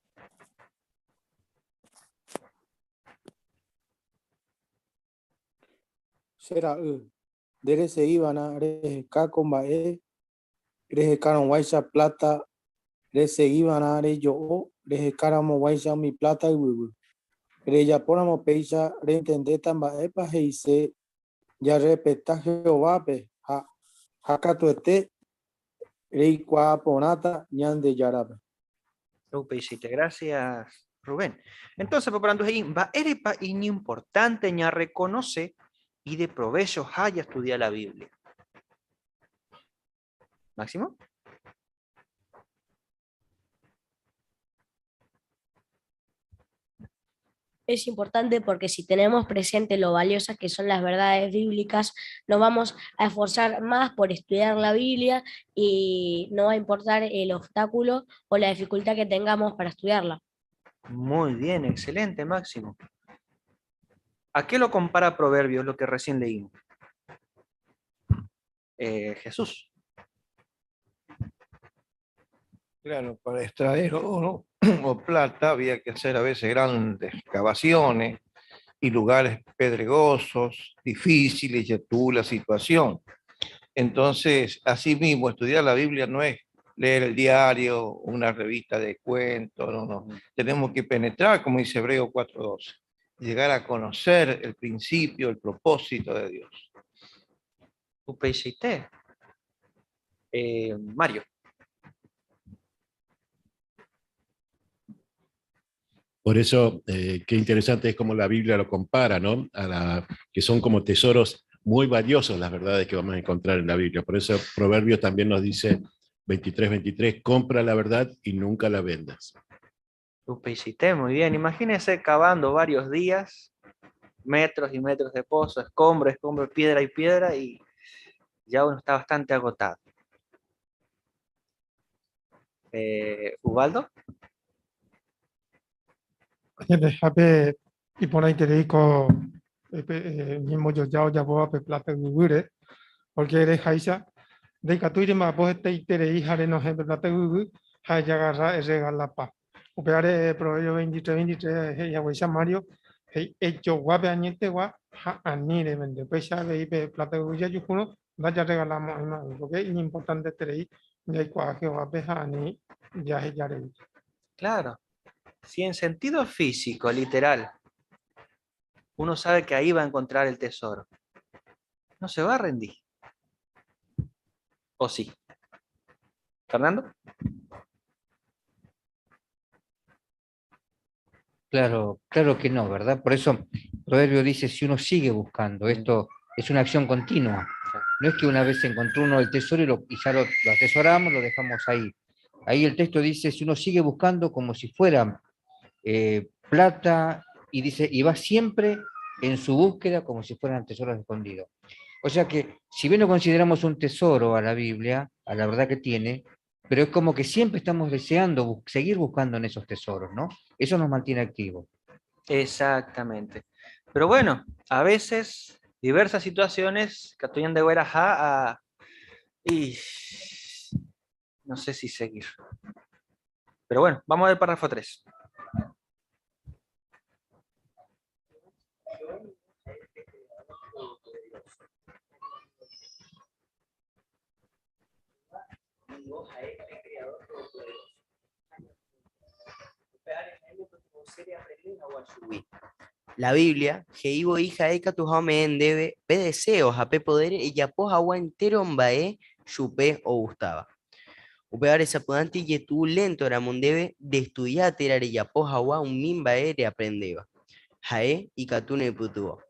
Será dere se iban a rejecar con bae, rejecaron guaysa plata, se iban a re yo, rejecaramos guaysa mi plata y huevo. Ella ponamos peisa reentender tamba epa heise ya respeta Jehová pe hakatuete rey ponata ñande yarape. Upéisite, gracias, Rubén. Entonces, preparando ahí, va erepa y ni importante ña reconoce y de provecho haya estudiar la Biblia. Máximo. Es importante porque si tenemos presente lo valiosas que son las verdades bíblicas, nos vamos a esforzar más por estudiar la Biblia y no va a importar el obstáculo o la dificultad que tengamos para estudiarla. Muy bien, excelente, Máximo. ¿A qué lo compara Proverbios, lo que recién leímos? Jesús. Claro, para extraer oro o plata había que hacer a veces grandes excavaciones y lugares pedregosos, difíciles, ya tuvo la situación. Entonces, asimismo, estudiar la Biblia no es leer el diario, una revista de cuentos, no. Tenemos que penetrar, como dice Hebreo 4:12, llegar a conocer el principio, el propósito de Dios. UPCT. Mario. Por eso, qué interesante es como la Biblia lo compara, ¿no? Que son como tesoros muy valiosos las verdades que vamos a encontrar en la Biblia. Por eso Proverbios también nos dice 23:23, compra la verdad y nunca la vendas. UPCT, muy bien. Imagínense cavando varios días, metros y metros de pozo, escombro, piedra y piedra, y ya uno está bastante agotado. ¿Ubaldo? Hape y por ahí te dedico mismo yo ya voy a plata gugure porque eres haisha de catuire más pues te hija de no ejemplo plata gugu haya agarra es regala pa opeare provecho 23 ya voy a Mario hecho guape añete gua ani de vende pues ya ve plata gugu ya yo uno vaya regalamos porque es importante tener ya que guape ani ya Claro. Si en sentido físico, literal, uno sabe que ahí va a encontrar el tesoro, no se va a rendir. ¿O sí? ¿Fernando? Claro, claro que no, ¿verdad? Por eso el proverbio dice, si uno sigue buscando, esto es una acción continua. No es que una vez se encontró uno el tesoro y ya lo atesoramos, lo dejamos ahí. Ahí el texto dice, si uno sigue buscando como si fuera plata, y dice, y va siempre en su búsqueda como si fueran tesoros escondidos. O sea que, si bien no consideramos un tesoro a la Biblia, a la verdad que tiene, pero es como que siempre estamos deseando seguir buscando en esos tesoros, ¿no? Eso nos mantiene activos. Exactamente. Pero bueno, a veces, diversas situaciones, que estoy de Guerajá y no sé si seguir. Pero bueno, vamos al párrafo 3. La Biblia, Jeibo hija eka tu jamen debe pe deseos a pe poder y ya po agua entero mbae chupe o gustaba. Upeare sapudanti yetu lento ramon debe de estudiar terare ya po agua un mimbae de aprendeba. Jae y katune putuo.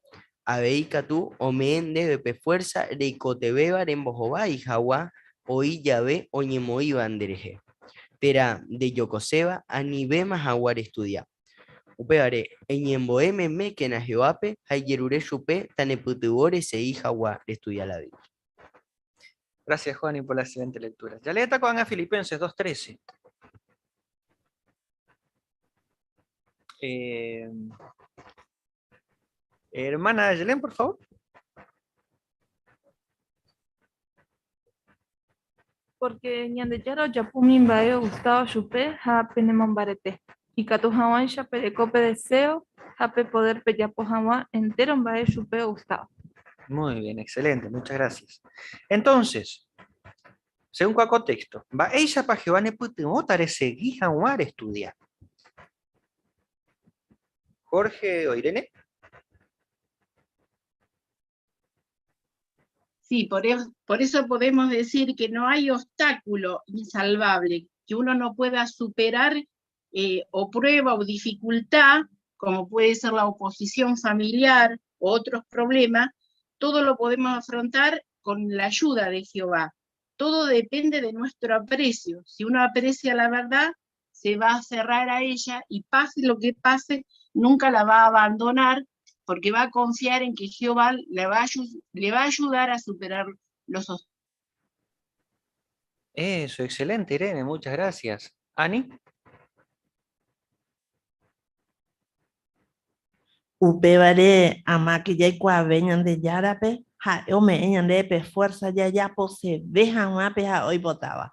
Abei katu o men debe pe fuerza de cotebeba en bojoba y jawa oí llave oñemoi bandereje. Tera de yokoseba a nive más aguar estudia. Upeare eñemboeme me que na jeoape hayerure chupe taneputubore se hija agua estudia la Biblia. Gracias, Juan, por la excelente lectura. Ya le ataco a Filipenses 2:13. Hermana Yelén, por favor. Porque ñandejaro yapumin baeo Gustavo Chupe, jape nemambarete. Y Catu Hawan chape de cope deseo, jape poder peyapo Hawan entero bae Chupe Gustavo. Muy bien, excelente, muchas gracias. Entonces, según cuál contexto, va ella para Jehová ne putimotare seguí Hawan estudiar. Jorge o Irene. Sí, por eso podemos decir que no hay obstáculo insalvable que uno no pueda superar, o prueba o dificultad, como puede ser la oposición familiar o otros problemas. Todo lo podemos afrontar con la ayuda de Jehová. Todo depende de nuestro aprecio. Si uno aprecia la verdad, se va a aferrar a ella y pase lo que pase, nunca la va a abandonar, porque va a confiar en que Jehová le va a ayudar a superar los obstáculos. Eso, excelente, Irene, muchas gracias. Ani. Upevare amaki ya ikuave ñande yárape ha ome ñandepe fuerza ya yapo se vejan mape ha hoy botaba.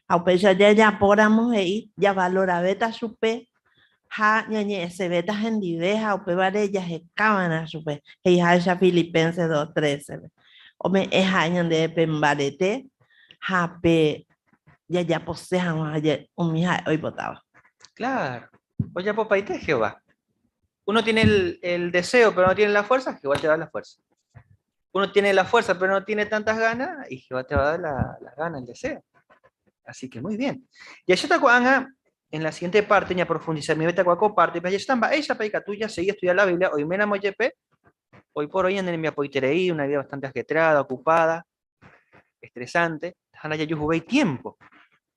Aupecha ya ya poramos ahí ya valora beta supe ha ñañe se beta gendiveja upevare ya se cábana supe y ha esa filipense 2:13. Ome eja ñandepe mbarete ha pe ya ya posejan ha umija hoy botaba. Claro. Oye, papaite Jehová. Uno tiene el deseo, pero no tiene la fuerza, Jehová te da la fuerza. Uno tiene la fuerza, pero no tiene tantas ganas, y Jehová te va a dar las ganas, el deseo. Así que muy bien. Y allá está en la siguiente parte, ya profundizar mi beta cuaco parte, pero ya está, ella paica tuya, seguí estudiar la Biblia, hoy mena moyepe, hoy por hoy en mi apoitereí, una vida bastante ajetreada, ocupada, estresante, Hanna ya yo jugué tiempo.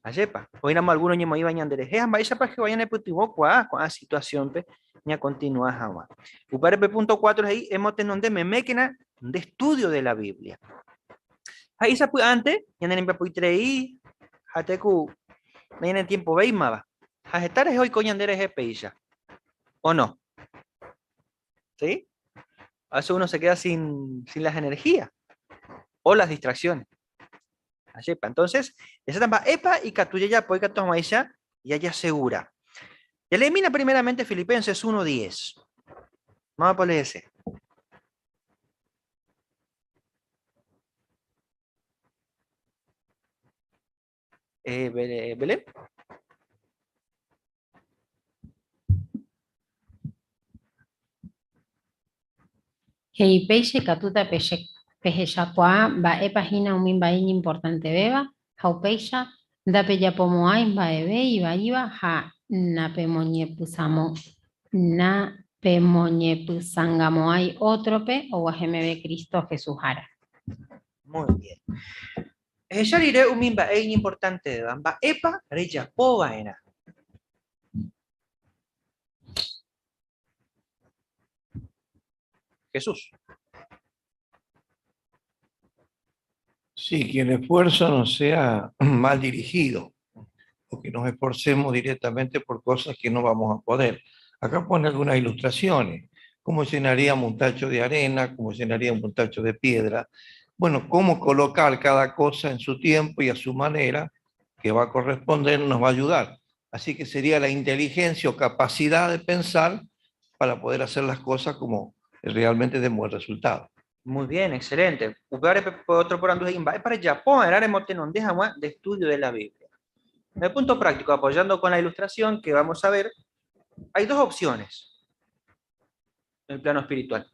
Ayepa, hoy namo algunos ñemo iban a ella para que vayan a putivo con la situación pe ña continúa jamás. Upare punto 4 ahí hemos tenido me mequena de estudio de la Biblia. Ahí se puede antes, ya en el puitrei, hateku, en el tiempo veimaba. Hajetar es hoy coñandere es peilla. ¿O no? ¿Sí? A veces uno se queda sin las energías o las distracciones. Ayepa. Entonces, esa tamba epa y catuya ya poica toma ella y ella segura. Y elimina primeramente Filipenses 1:10. Vamos a poner ese. Belén. Hei peixe katuta peje yakua ba e página un ba importante beba, haupeisha, da pella pomoain ba ebe y ba iba ha na pemoñe pusamo na pemoñe pusangamoai otrope o guajemebe Cristo Jesús Jara. Muy bien. Ya diré un ba importante beba, ba epa reya povaena. Jesús. Sí, que el esfuerzo no sea mal dirigido, o que nos esforcemos directamente por cosas que no vamos a poder. Acá pone algunas ilustraciones, cómo llenaríamos un tacho de arena, cómo llenaríamos un tacho de piedra. Bueno, cómo colocar cada cosa en su tiempo y a su manera, que va a corresponder, nos va a ayudar. Así que sería la inteligencia o capacidad de pensar para poder hacer las cosas como realmente den buen resultado. Muy bien, excelente. Otro por andu para Japón, era de estudio de la Biblia. En el punto práctico, apoyando con la ilustración que vamos a ver, hay dos opciones en el plano espiritual.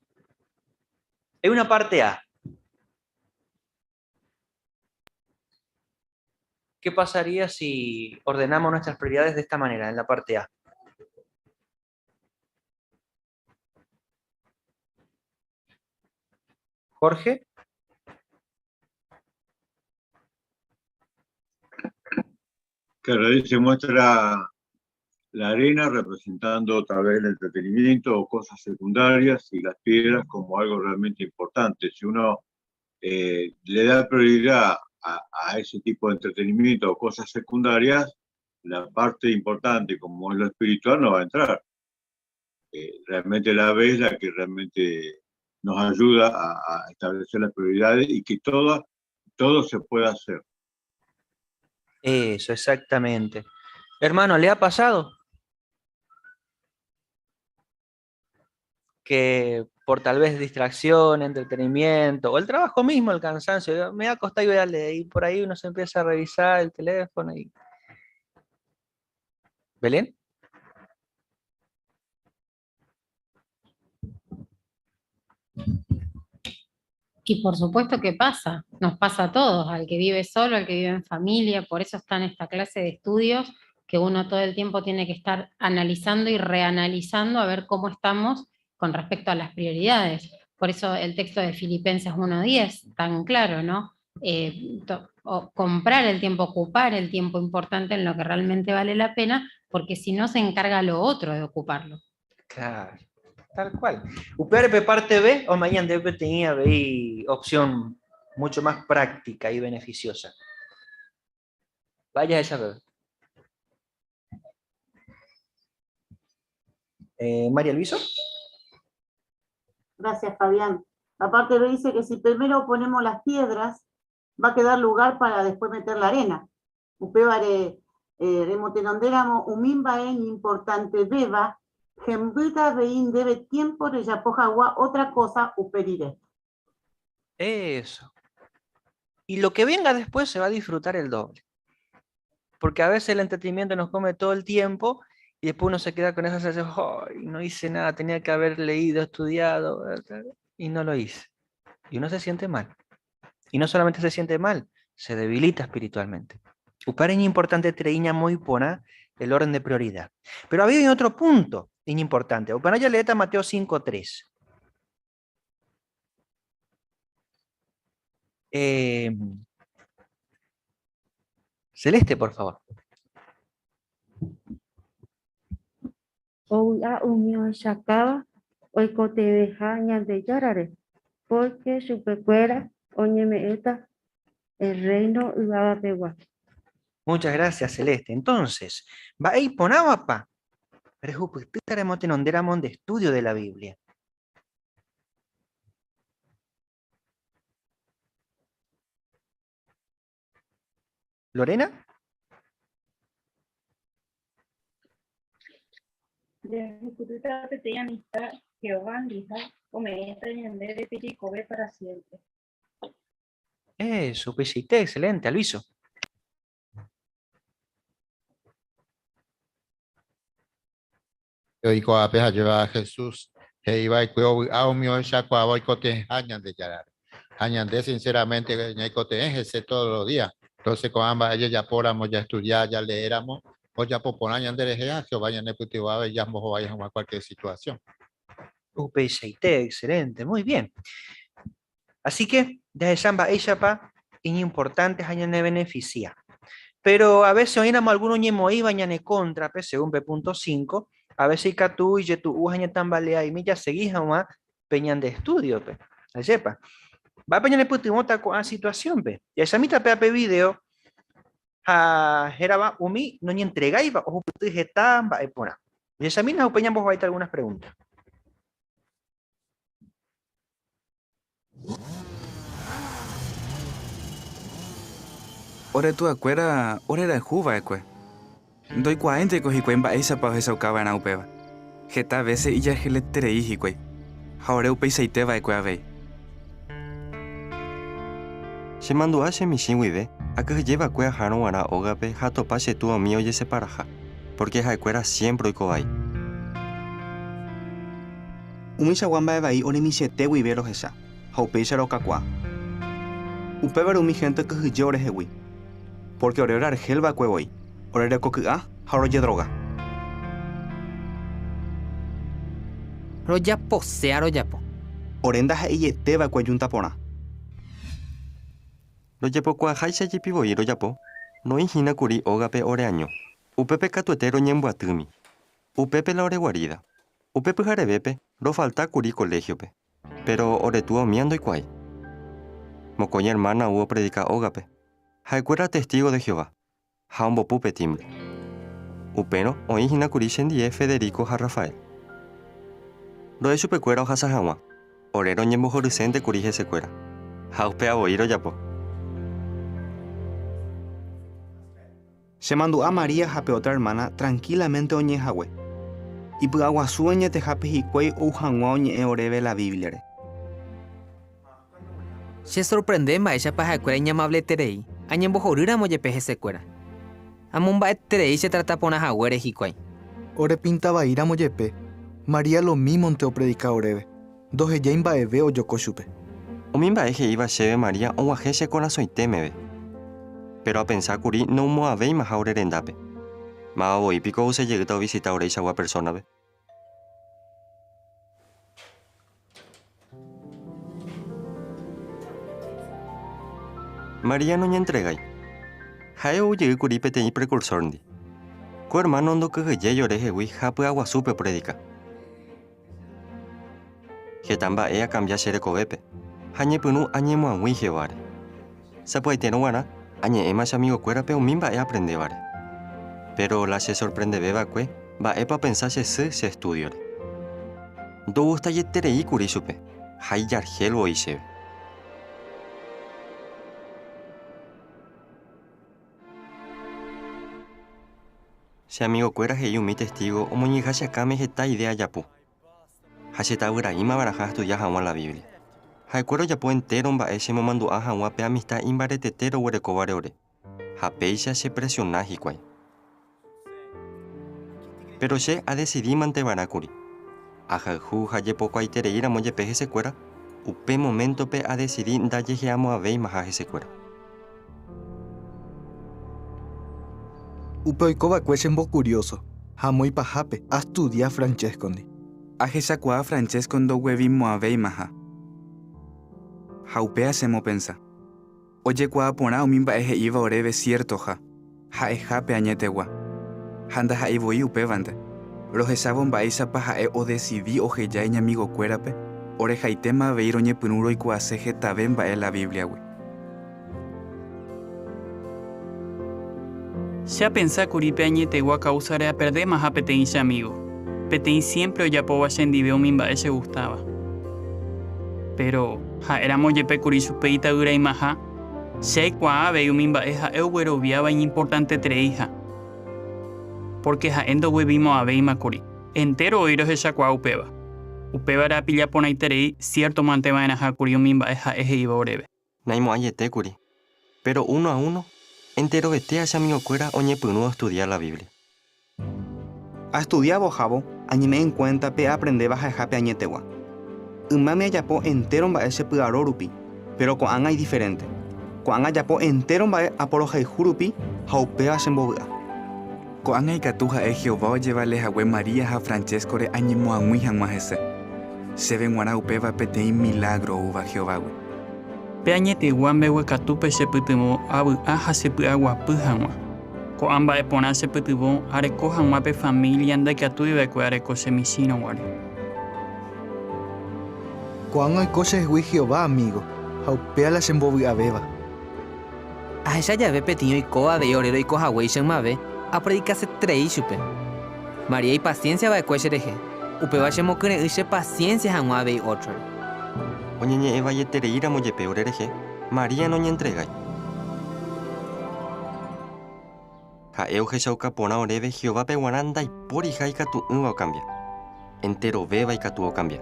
Hay una parte A. ¿Qué pasaría si ordenamos nuestras prioridades de esta manera, en la parte A? Jorge. Claro, ahí se muestra la arena representando otra vez el entretenimiento o cosas secundarias y las piedras como algo realmente importante. Si uno le da prioridad a ese tipo de entretenimiento o cosas secundarias, la parte importante como es lo espiritual no va a entrar. Realmente la fe es la que realmente nos ayuda a establecer las prioridades y que todo se pueda hacer. Eso, exactamente. Hermano, ¿le ha pasado que por tal vez distracción, entretenimiento, o el trabajo mismo, el cansancio, me ha costado ayudarle, y por ahí uno se empieza a revisar el teléfono y... ¿Belén? Y por supuesto que pasa, nos pasa a todos, al que vive solo, al que vive en familia, por eso está en esta clase de estudios que uno todo el tiempo tiene que estar analizando y reanalizando a ver cómo estamos con respecto a las prioridades. Por eso el texto de Filipenses 1:10, tan claro, ¿no? Comprar el tiempo, ocupar el tiempo importante en lo que realmente vale la pena, porque si no se encarga lo otro de ocuparlo. Claro, tal cual. UPRP parte B o mañana debe tenía ahí opción mucho más práctica y beneficiosa. Vaya esa vez. María Luisa. Gracias, Fabián. Aparte me dice que si primero ponemos las piedras, va a quedar lugar para después meter la arena. Upevare remotenonderamo umimba en importante beba, gembuita vein debe tiempo de yapojagua, otra cosa uperire. Eso. Y lo que venga después se va a disfrutar el doble. Porque a veces el entretenimiento nos come todo el tiempo y después uno se queda con esa sensación, ¡ay, no hice nada, tenía que haber leído, estudiado! Y no lo hice. Y uno se siente mal. Y no solamente se siente mal, se debilita espiritualmente. Uparen importante treiña muy pona el orden de prioridad. Pero había otro punto importante. Upanaya leeta Mateo 5:3. Celeste, por favor. Oya unión sacaba, hoy cotebeja ñande yarare, porque su pecuera, oñeme eta, el reino iba a peguar. Muchas gracias, Celeste. Entonces, va ahí ponaba estaremos de estudio de la Biblia. ¿Lorena? Eso, pesite, excelente, Alviso. Yo digo a peja lleva a Jesús, que iba y cuyo a un mío ya cuando voy cote añan de yarar. Añan de sinceramente que hay cote ese todos los días. Entonces con ambas ellas ya podamos ya estudiar, ya leéramos, o ya por añan de que vayan a putio a ver ya mojo vayan a cualquier situación. Pesite, excelente, muy bien. Así que desde Samba ella pa importantes años de beneficia. Pero a veces oínamos algunos ñemo iba ñane contra, según B.5. A veces tú y tú ujaña tambalea y milla seguís a una peñan de estudio, pe. Sepa. Va a peñan putimota con la situación, pe. Y esa mitad pe video a geraba umi no ni entrega iba o putu jetan va epona. Y esa mina peñan vos va a ir algunas preguntas. Ore tu acuera, ore la juba ekue. Doy 40 con hicuemba esa pa esa ukaba na upeba. Geta veces y ya gele terei hicue. Haure upei seiteva ekue avei. Se mandó a mi shinwide, a que lleva cuea jaro ara ogape, jato pase tu mío y se paraja, porque haikuera siempre ikobai. Umisa wamba evai ore mi sete wibero esa. Haupei sero kakwa. Upeba umi gente que hijore hewi. Porque ore argel va cuevoi. Ore kokua, haroye droga. Royapo, sea royapo. Orenda haiyete va cueyunta pona. Royapo cuajaisa yipivo y royapo. No ingina curi ogape oreaño. Upepe catuetero ñembuatumi. Upepe la ore guarida. Upepe jarebepe, lo falta curi colegiope. Pero ore tuo miando y cuay. Mocoña hermana hubo predica ogape. Haikuera testigo de Jehová. Haombo pupe timbre. Upeno o ingina curi shendie Federico a Rafael. Lo de su pecuera hoja sajama. Orero ñembo joricente curije secuera. Haupe a boiro yapo. Se mandó a María jape otra hermana tranquilamente oñe jahue. Y pues aguasueñe te jape hicuey o jangua oñe orebe la Biblia. Se sorprende ma ella para escuela inamable terei. Añembo jorira moye peje secuera. Amumba terei se trata pona jaguere hicuey. Ore pintaba ir a moyepe. María lo mismo te predica orebe. Dos ella imba eve o yoko chupe. Umimba eje iba cheve María o guajeche con la soitemebe. Pero a pensar curi no mo avei más aure rendape. Ma voy pico se llegó a visitar orecha a persona be. María no entrega. Hayo llegué curi pete y precursor ndi. Cu hermano ndo que ye lloreje wi hapu agua supe predica. Getamba ea cambia shere cobepe. Hañe punu añe mo angui jevare. Sapo aiteno guana, añe ema amigo cuera pe umimba ea aprende vare. Pero la se sorprende beba cue, va epa pensar se estudio. Do gusta ye terei curi supe. Hay yargel o ishebe. Si amigo cuera heyu mi testigo, o moñija se acame jeta idea yapu. Hacheta uraima baraja estudiar jaguan la Biblia. Haikuero yapu entero mba ese momando a jaguan pe amistad imbaretetero huereco bareore. Japeixa se presiona hikwai. Pero se ha decidido mantener curi. Ajaju haye poco aitereira moye peje se cuera. Upe momento pe ha decidido dalle geamo a vei majaje se cuera. Upeoikova cuechembo curioso. Hamoi pajape, a estudiar Francesco ndi. Ajesakua Francesco ndo huevimo a veimaha. Jaupea semo pensa. Oye kua pona umimba eje iba oreve cierto ja. Ha ejape añetegua. Handa ha iboi upevante. Rojesabo mbaisa paja o decidí oje ya eña amigo cuerape. Oreja y tema veiro ñe punuro y cuaseje tabemba en la Biblia we. Ya pensa curipe añetegua causaré a perder más a petein amigo. Petein siempre oya po vashendive umimba ese gustaba. Pero ha éramos yepe curi supeita ura y maja. Se cuave umimba eja euero viaba importante treija. Porque ja endo huevimos a veima curi. Entero oíros esa cua upeba. Upeba era pilla pona iterei cierto manteba en aja curi umimba eja eje iba oreve. Naimo ayete curi. Pero uno a uno, entero vete a ese amigo cuera oñe punudo a estudiar la Biblia. A estudiar bojabo, añeme en cuenta pe aprende baja jape añetegua. Umame ayapo entero mba ese puarorupi, pero con anga y diferente. Con anga ayapo entero mba apoloja y jurupi, jaupea sembobua. Con anga y catuja e Jehová llevarle a María a Francesco re añemo a muy jamás. Se ven guana upeva pete milagro uva Jehová we. Peañete guambe huecatupe se putimo abu aja se pu agua pujama. Ko amba epona se putibon areco jamape familia anda que atu iba que areco semisino guare. Cuando hay cosas de Jehová, amigo, jaupea la sembobua beba. A esa llave petiño y coa de orero y coja weishen mabe, a predicarse trei chupe. María y paciencia va a cuechereje. Upe va a chemocre y paciencia jamuabe y otro. Oñeñe eva yetereira moye peor ereje, María no ñe entrega. Ja euge shauka pona oreve Jehová peguananda y por hija y catu uva cambia. Entero beba y catu cambia.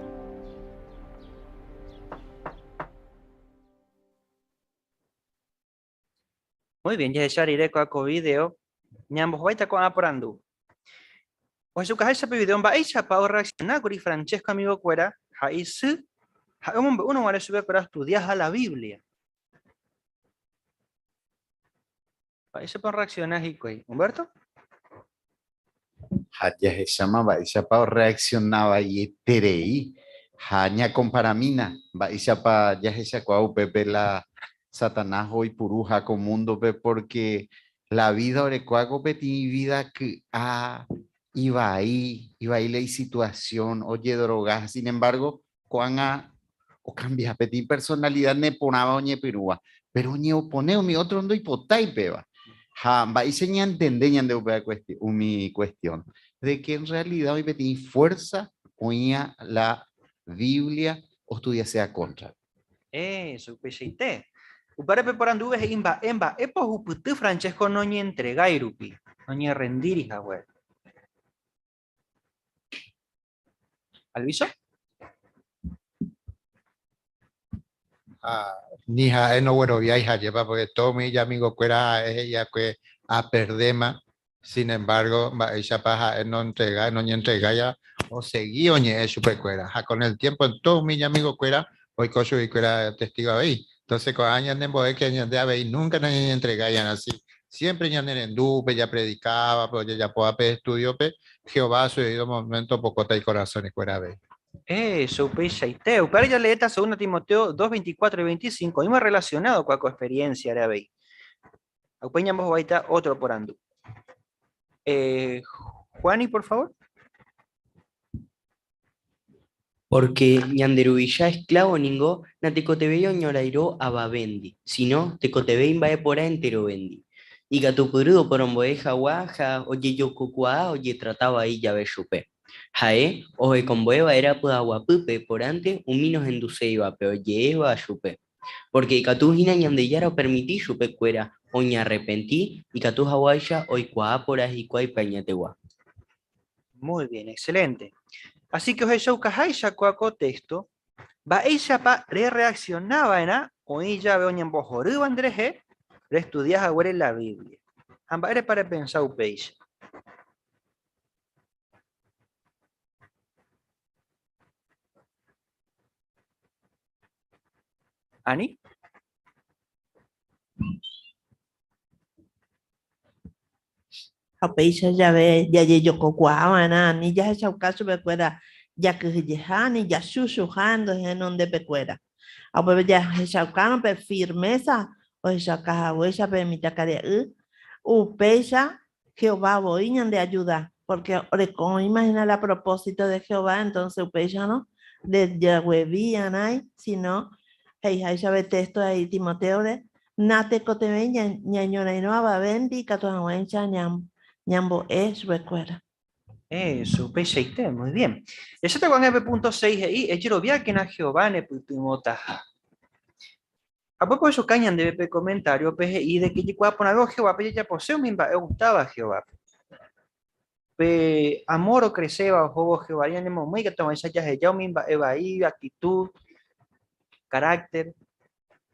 Muy bien, ya iré con video. Ñambos baita con aporandu. O su caja ese video va a ir para reaccionar con Francesco amigo cuera. Jaisu. Uno va a subir para estudiar a la Biblia. Paisa para reaccionar y cuey. Humberto. Ya se llama Baisa para reaccionaba y terei. Haña comparamina. Baisa para ya se cuau pepe la Satanás hoy puruja con mundo pe porque la vida orecuago peti vida que iba ahí la situación oye drogas. Sin embargo, cuando o cambia peti personalidad ne ponaba oñe perúa. Pero oñe opone mi otro ando hipotai peba. Va y se entender mi cuestión de que en realidad hoy peti fuerza oña la Biblia o estudia sea contra. Eso, peseite. Upare preparando ves imba epo uputu Francesco no ñe entrega irupi. No ñe rendir hija we. ¿Alviso? Ni ja no bueno viaja lleva porque todo mi amigo cuera ella que a perdema. Sin embargo, ella paja no entrega ya o seguí oñe super cuera. Con el tiempo en todo mi amigo cuera hoy cocho y que era testigo ahí. Entonces, con años de boe que años de ahí nunca nos entregaban así. Siempre ya en dupe, ya predicaba, pero ya pueda estudio, Jehová su oído momento pocota y corazones fuera de. Eso, Peishaiteu. Pero ya leeta 2 Timoteo 2, 24 y 25. Y más relacionado con la experiencia de Abey. Aupeñamos baita otro por andu. Juani, por favor. Porque ñanderubilla esclavo ningo, na tecotebeyo ñorairo ababendi, sino tecotebein vae pora entero bendi. Y gatupurudo por omboeja guaja, oye yo cucua, oye trataba ahí ya chupe. Jae, oje comboeva era pudaguapupe, por ante, un minos enduseiva, pero oye eva chupe. Porque catujina ñandeyara permití chupe cuera, o ña arrepentí, y catuja guaya, hoy cuaáporas y cuaipañategua. Muy bien, excelente. Así que os he cajai shacuaco texto, va ella pa reaccionaba en a, o ella veo en bojoru andreje, estudias ahora en la Biblia. Amba eres para pensar un peixe. ¿Ani? Apeisha ya ve, ya yo cocuana, ni ya se caso pecuera, ya que ni ya susurrando en donde pecuera. A ver, ya se cano pe firmeza, o esa caja huesa permita care upeisa, Jehová voy de ayuda, porque como imagina a propósito de Jehová, entonces upeisa no, de Yahweh hay, sino, hey, ahí sabe texto ahí Timoteo de, nate coteven, ñañona y no ababendi, catoahuencha, ñambo es recuerda. Eso, P6T, muy bien. Eso te con F.6 y echero que na Jehová ne putimota. A poco eso cañan de BP comentario PGI de que llegó a poner Jehová, pero ya posee me gustaba Jehová. Pe amor o creceba o juego Jehová ya no muy que toma esa ya me eva ahí actitud, carácter.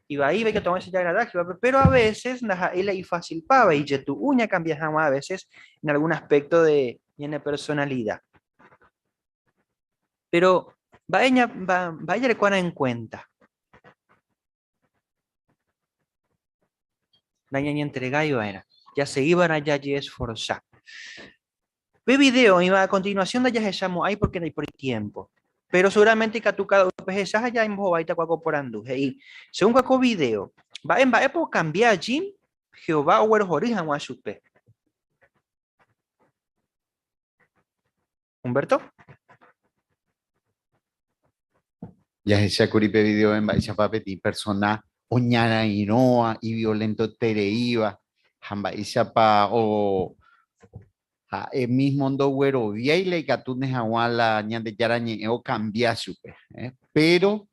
Y va ahí ve que toma esa ya agradable, pero a veces él ahí fácil pava y tu uña cambia jamás a veces en algún aspecto de personalidad. Pero vaya le cuana en cuenta. Daña ni entrega y vaina. Ya se iban allá y esforzar. Ve video y a continuación de ya se llamó ahí porque no hay por tiempo. Pero seguramente que tu cada vez allá en Bobaita cuaco por andu. Y según cuaco video, va en por cambiar allí Jehová o el origen a supe. Humberto. Ya ese curipe video en Baixa Papeti, persona oñana inoa y violento tereiva, Baixa pa o el mismo ndo güero viaile y catunes aguala ñande yarañe o cambia supe, pero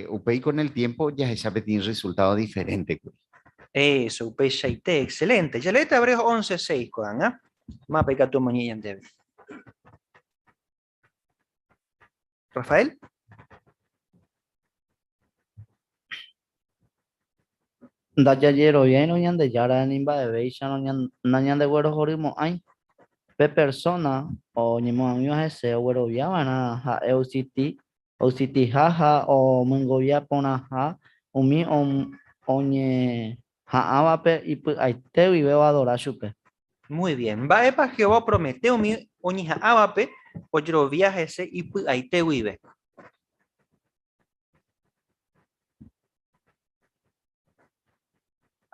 upei con el tiempo ya esa tiene un resultado diferente. Eso, upei shaite, excelente. Ya le te Hebreos 11:6 codan, ¿ah? Mapa y catu mañana debe. Rafael. Daya yero bien no ñan de yara nimba de beisha no ñan de güero jorimo ay pe persona o ñimo amigos ese güero viabana ha eusiti jaja o mungovia pona ha umi oñe ha abape y pues ahí te vive adorar chupe. Muy bien. Va epa Jehová prometeo mi oñe ha abape o yo viaje ese y pues ahí te vive.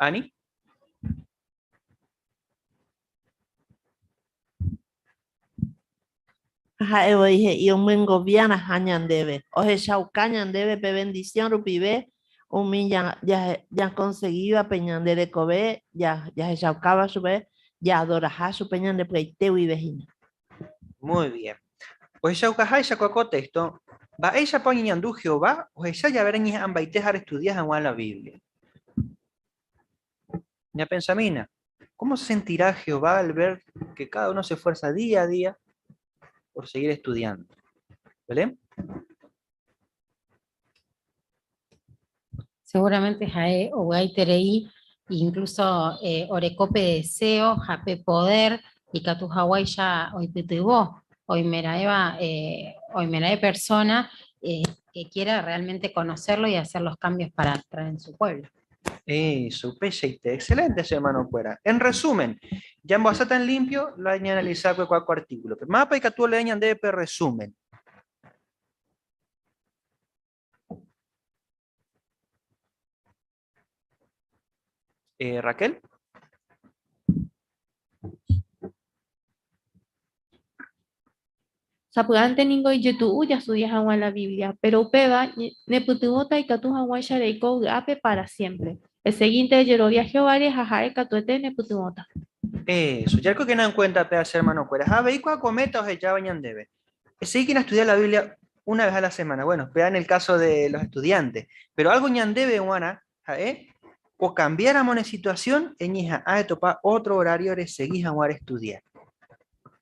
¿Ani? Ajá, yo dije, y un buen gobierno hañan debe. Oje, chaucañan debe, pe bendición, rupibe, un min ya conseguido peñan de cobe, ya se chaucaba su vez, ya adoraja su peñan de pleiteo y vejina. Muy bien. Pues chaucajá y chacuaco texto, va ella poñando Jehová, o ella ya verán y ambaitejar estudias en la Biblia. Ya pensamina, ¿cómo se sentirá Jehová al ver que cada uno se esfuerza día a día por seguir estudiando? ¿Vale? Seguramente Jae o Terei, incluso Orecope deseo, Jape poder, y Catu Hawái ya hoy te tuvo, hoy merae persona, que quiera realmente conocerlo y hacer los cambios para traer en su pueblo. Eso, peseite. Excelente, ese hermano Cuera. En resumen, ya en voz tan limpio, la hay analizar cualquier artículo. Pero mapa y que tú le de resumen. Raquel. Sapugante ningo y youtube ya estudias agua en la Biblia, pero upeba ne putubota y catu agua shareiko ape para siempre. El siguiente de Yerovia Jehová jajae catuete ne putubota. Eso, ya creo que no en cuenta pedazo hermano Cuera. Ah, veis cuál cometa o ya bañan debe. Sí que estudiar la Biblia una vez a la semana. Bueno, vean el caso de los estudiantes. Pero algo ñan debe, Juana, o cambiáramos de situación, en hija a topar otro horario de seguir a estudiar.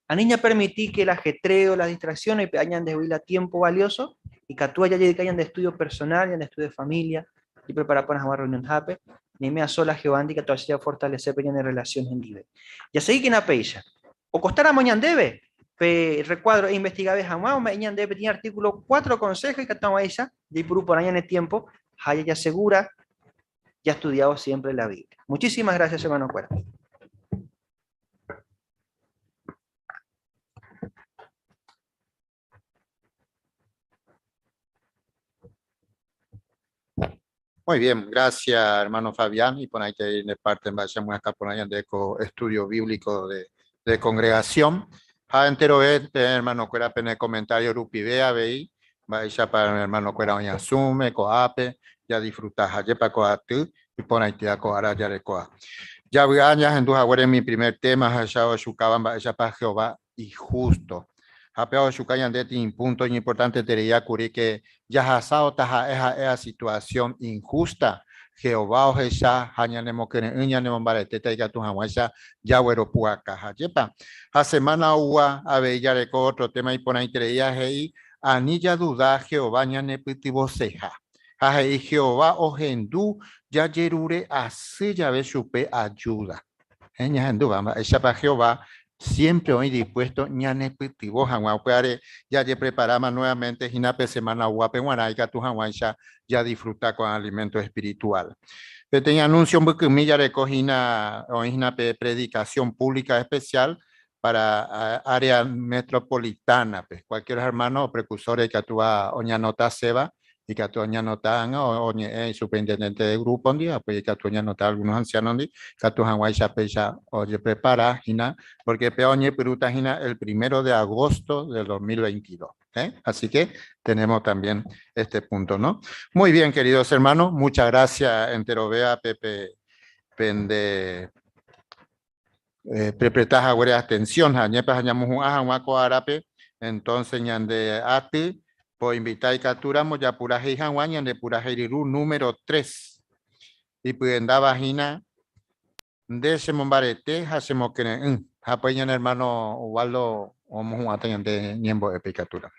A niña permití que el ajetreo, las distracciones hayan de huir a tiempo valioso y que tú hayas de estudio personal, de estudio de familia y preparar para una reunión hape, ni me sola geoandi que tú hacía fortalecer pequeñas relaciones en nivel. Ya sé que na peisa. O costar a moñan debe, recuadro e investigar jamás, mañan debe tiene artículo 4 consejos y que estamos ella, y por año en el tiempo, haya ya segura, ya estudiado siempre la Biblia. Muchísimas gracias, hermano Cuerda. Muy bien, gracias hermano Fabián. Y por ahí que de parte vayamos acá por ahí de estudio bíblico de congregación. Entero hermano Cuera pene comentario rupivea veí. Vaya para el hermano Cuera oña asume, coape, ya disfrutas allá para coatu y por ahí te acoara ya de coa. Ya voy años en tu en mi primer tema, ya o chucaban vaya para Jehová y justo. Apeo chucayan de ti punto importante tería curi que ya hasao taja esa situación injusta. Jehová o jesha hañanemo que uñanemo barete taiga tu hawaisha ya huero puaca hayepa. A semana ua a bella de otro tema y pona intería hei anilla duda Jehová ñane pitivo seja. Ahí Jehová o hendú ya yerure así ya ve supe ayuda. Ña hendú vamos esa para Jehová siempre hoy dispuesto ñane pitivo hanguapuare ya ye preparamos nuevamente jinape semana guape guaraica tu hanguaisha ya disfruta con alimento espiritual. Tenía anuncio un milla de cojina o predicación pública especial para área metropolitana, pues cualquier hermano o precursor que actúa oñanota seba y que actúa oñanota o superintendente de grupo un día, pues que actúa oñanota algunos ancianos que actúa Hawaii ya oye prepara hina porque peoñe peruta hina el 1 de agosto del 2022. Así que tenemos también este punto, ¿no? Muy bien, queridos hermanos, muchas gracias, Enterovea, Pepe, Pende, Prepetaja, güera, atención, Jañepa, Jañamus, Ajanhuaco, Arape, entonces, Ñande, Ati, por invitar y capturamos ya pura Janguán, Ñande, pura Jeriru, número 3, y pudienda vagina de Semombarete, hacemos que, apoyan hermano Ubaldo, o Mojuatan de Ñembo de Picatura.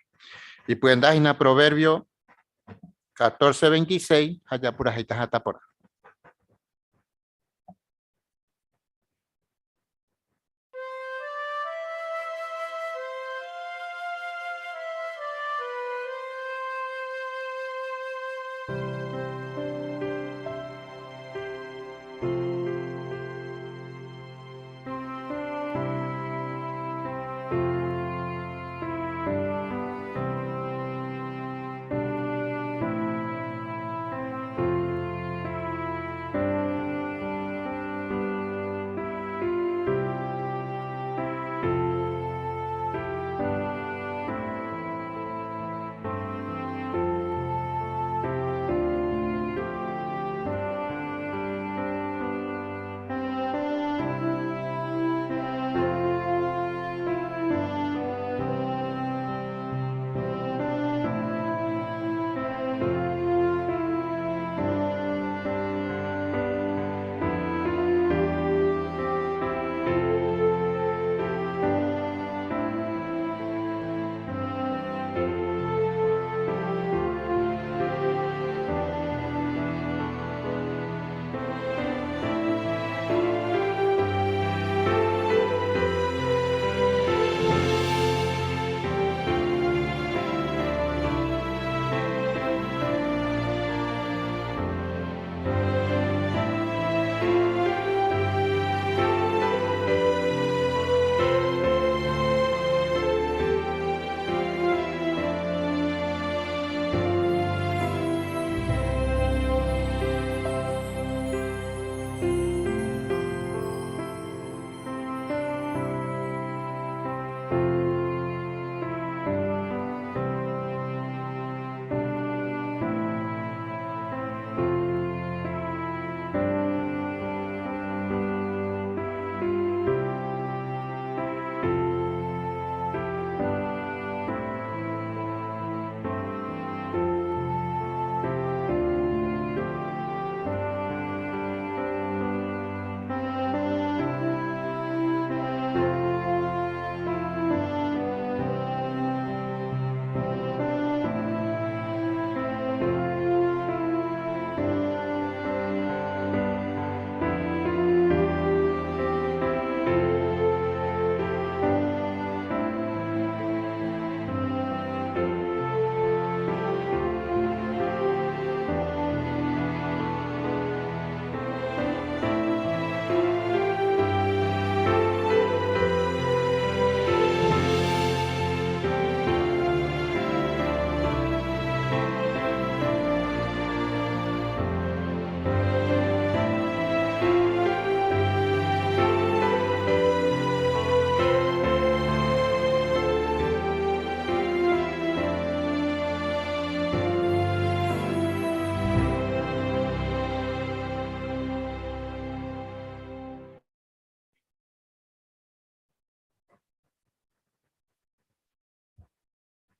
Y pueden dar en Proverbio 14:26, allá pura jita hasta por.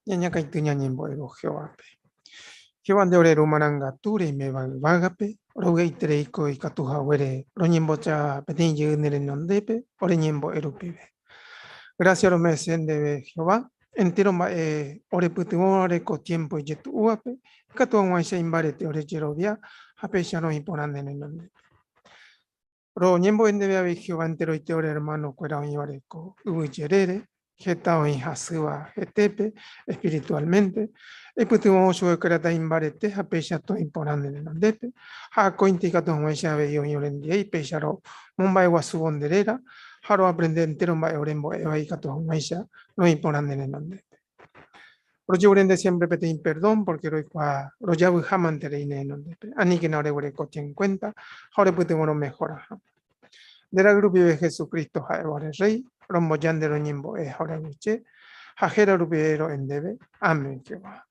ñaña kaituña ñembo'ero Jehovápe. Jehová nde ore rumaranga ture imevagápe, rougaitereiko ikatuhaguére roñembocha peteĩ jey renondépe, ore ñembo'erupíve. Gracias romesendeve Jehová, entero mba'e orepytyvõreko tiempo ijetu'úvape, ikatu ag̃uahẽicha imbarete orejerovia ha péicha roĩporã nde renondépe. Roñembo'endeve ave Jehová enteroite ore hermanokuéra oĩvareko yvy heta oĩ hasýva hetépe espiritualmente, eipytyvõ chuguekuérata imbarete ha péicha toĩporã nde renondépe, ha akóinte ikatu ag̃uahẽicha avei oĩorendiai péicha romomba'eguasúvo nderéra ha roaprende entero mba'e orembo'éva ikatu ag̃uahẽicha roĩporã nde renondépe. Rojeurende siempre peteĩ perdón porque rojavyhámante rey nde renondépe. Aníkena oreguerekoti en cuenta ha orepytyvõ romejoraha. Nde ra'y rupive Jesucristo ha'évare rey, romboja nde roñembo'e ha oreguiche ha héra rupive ro'endéve. Amén Jehová.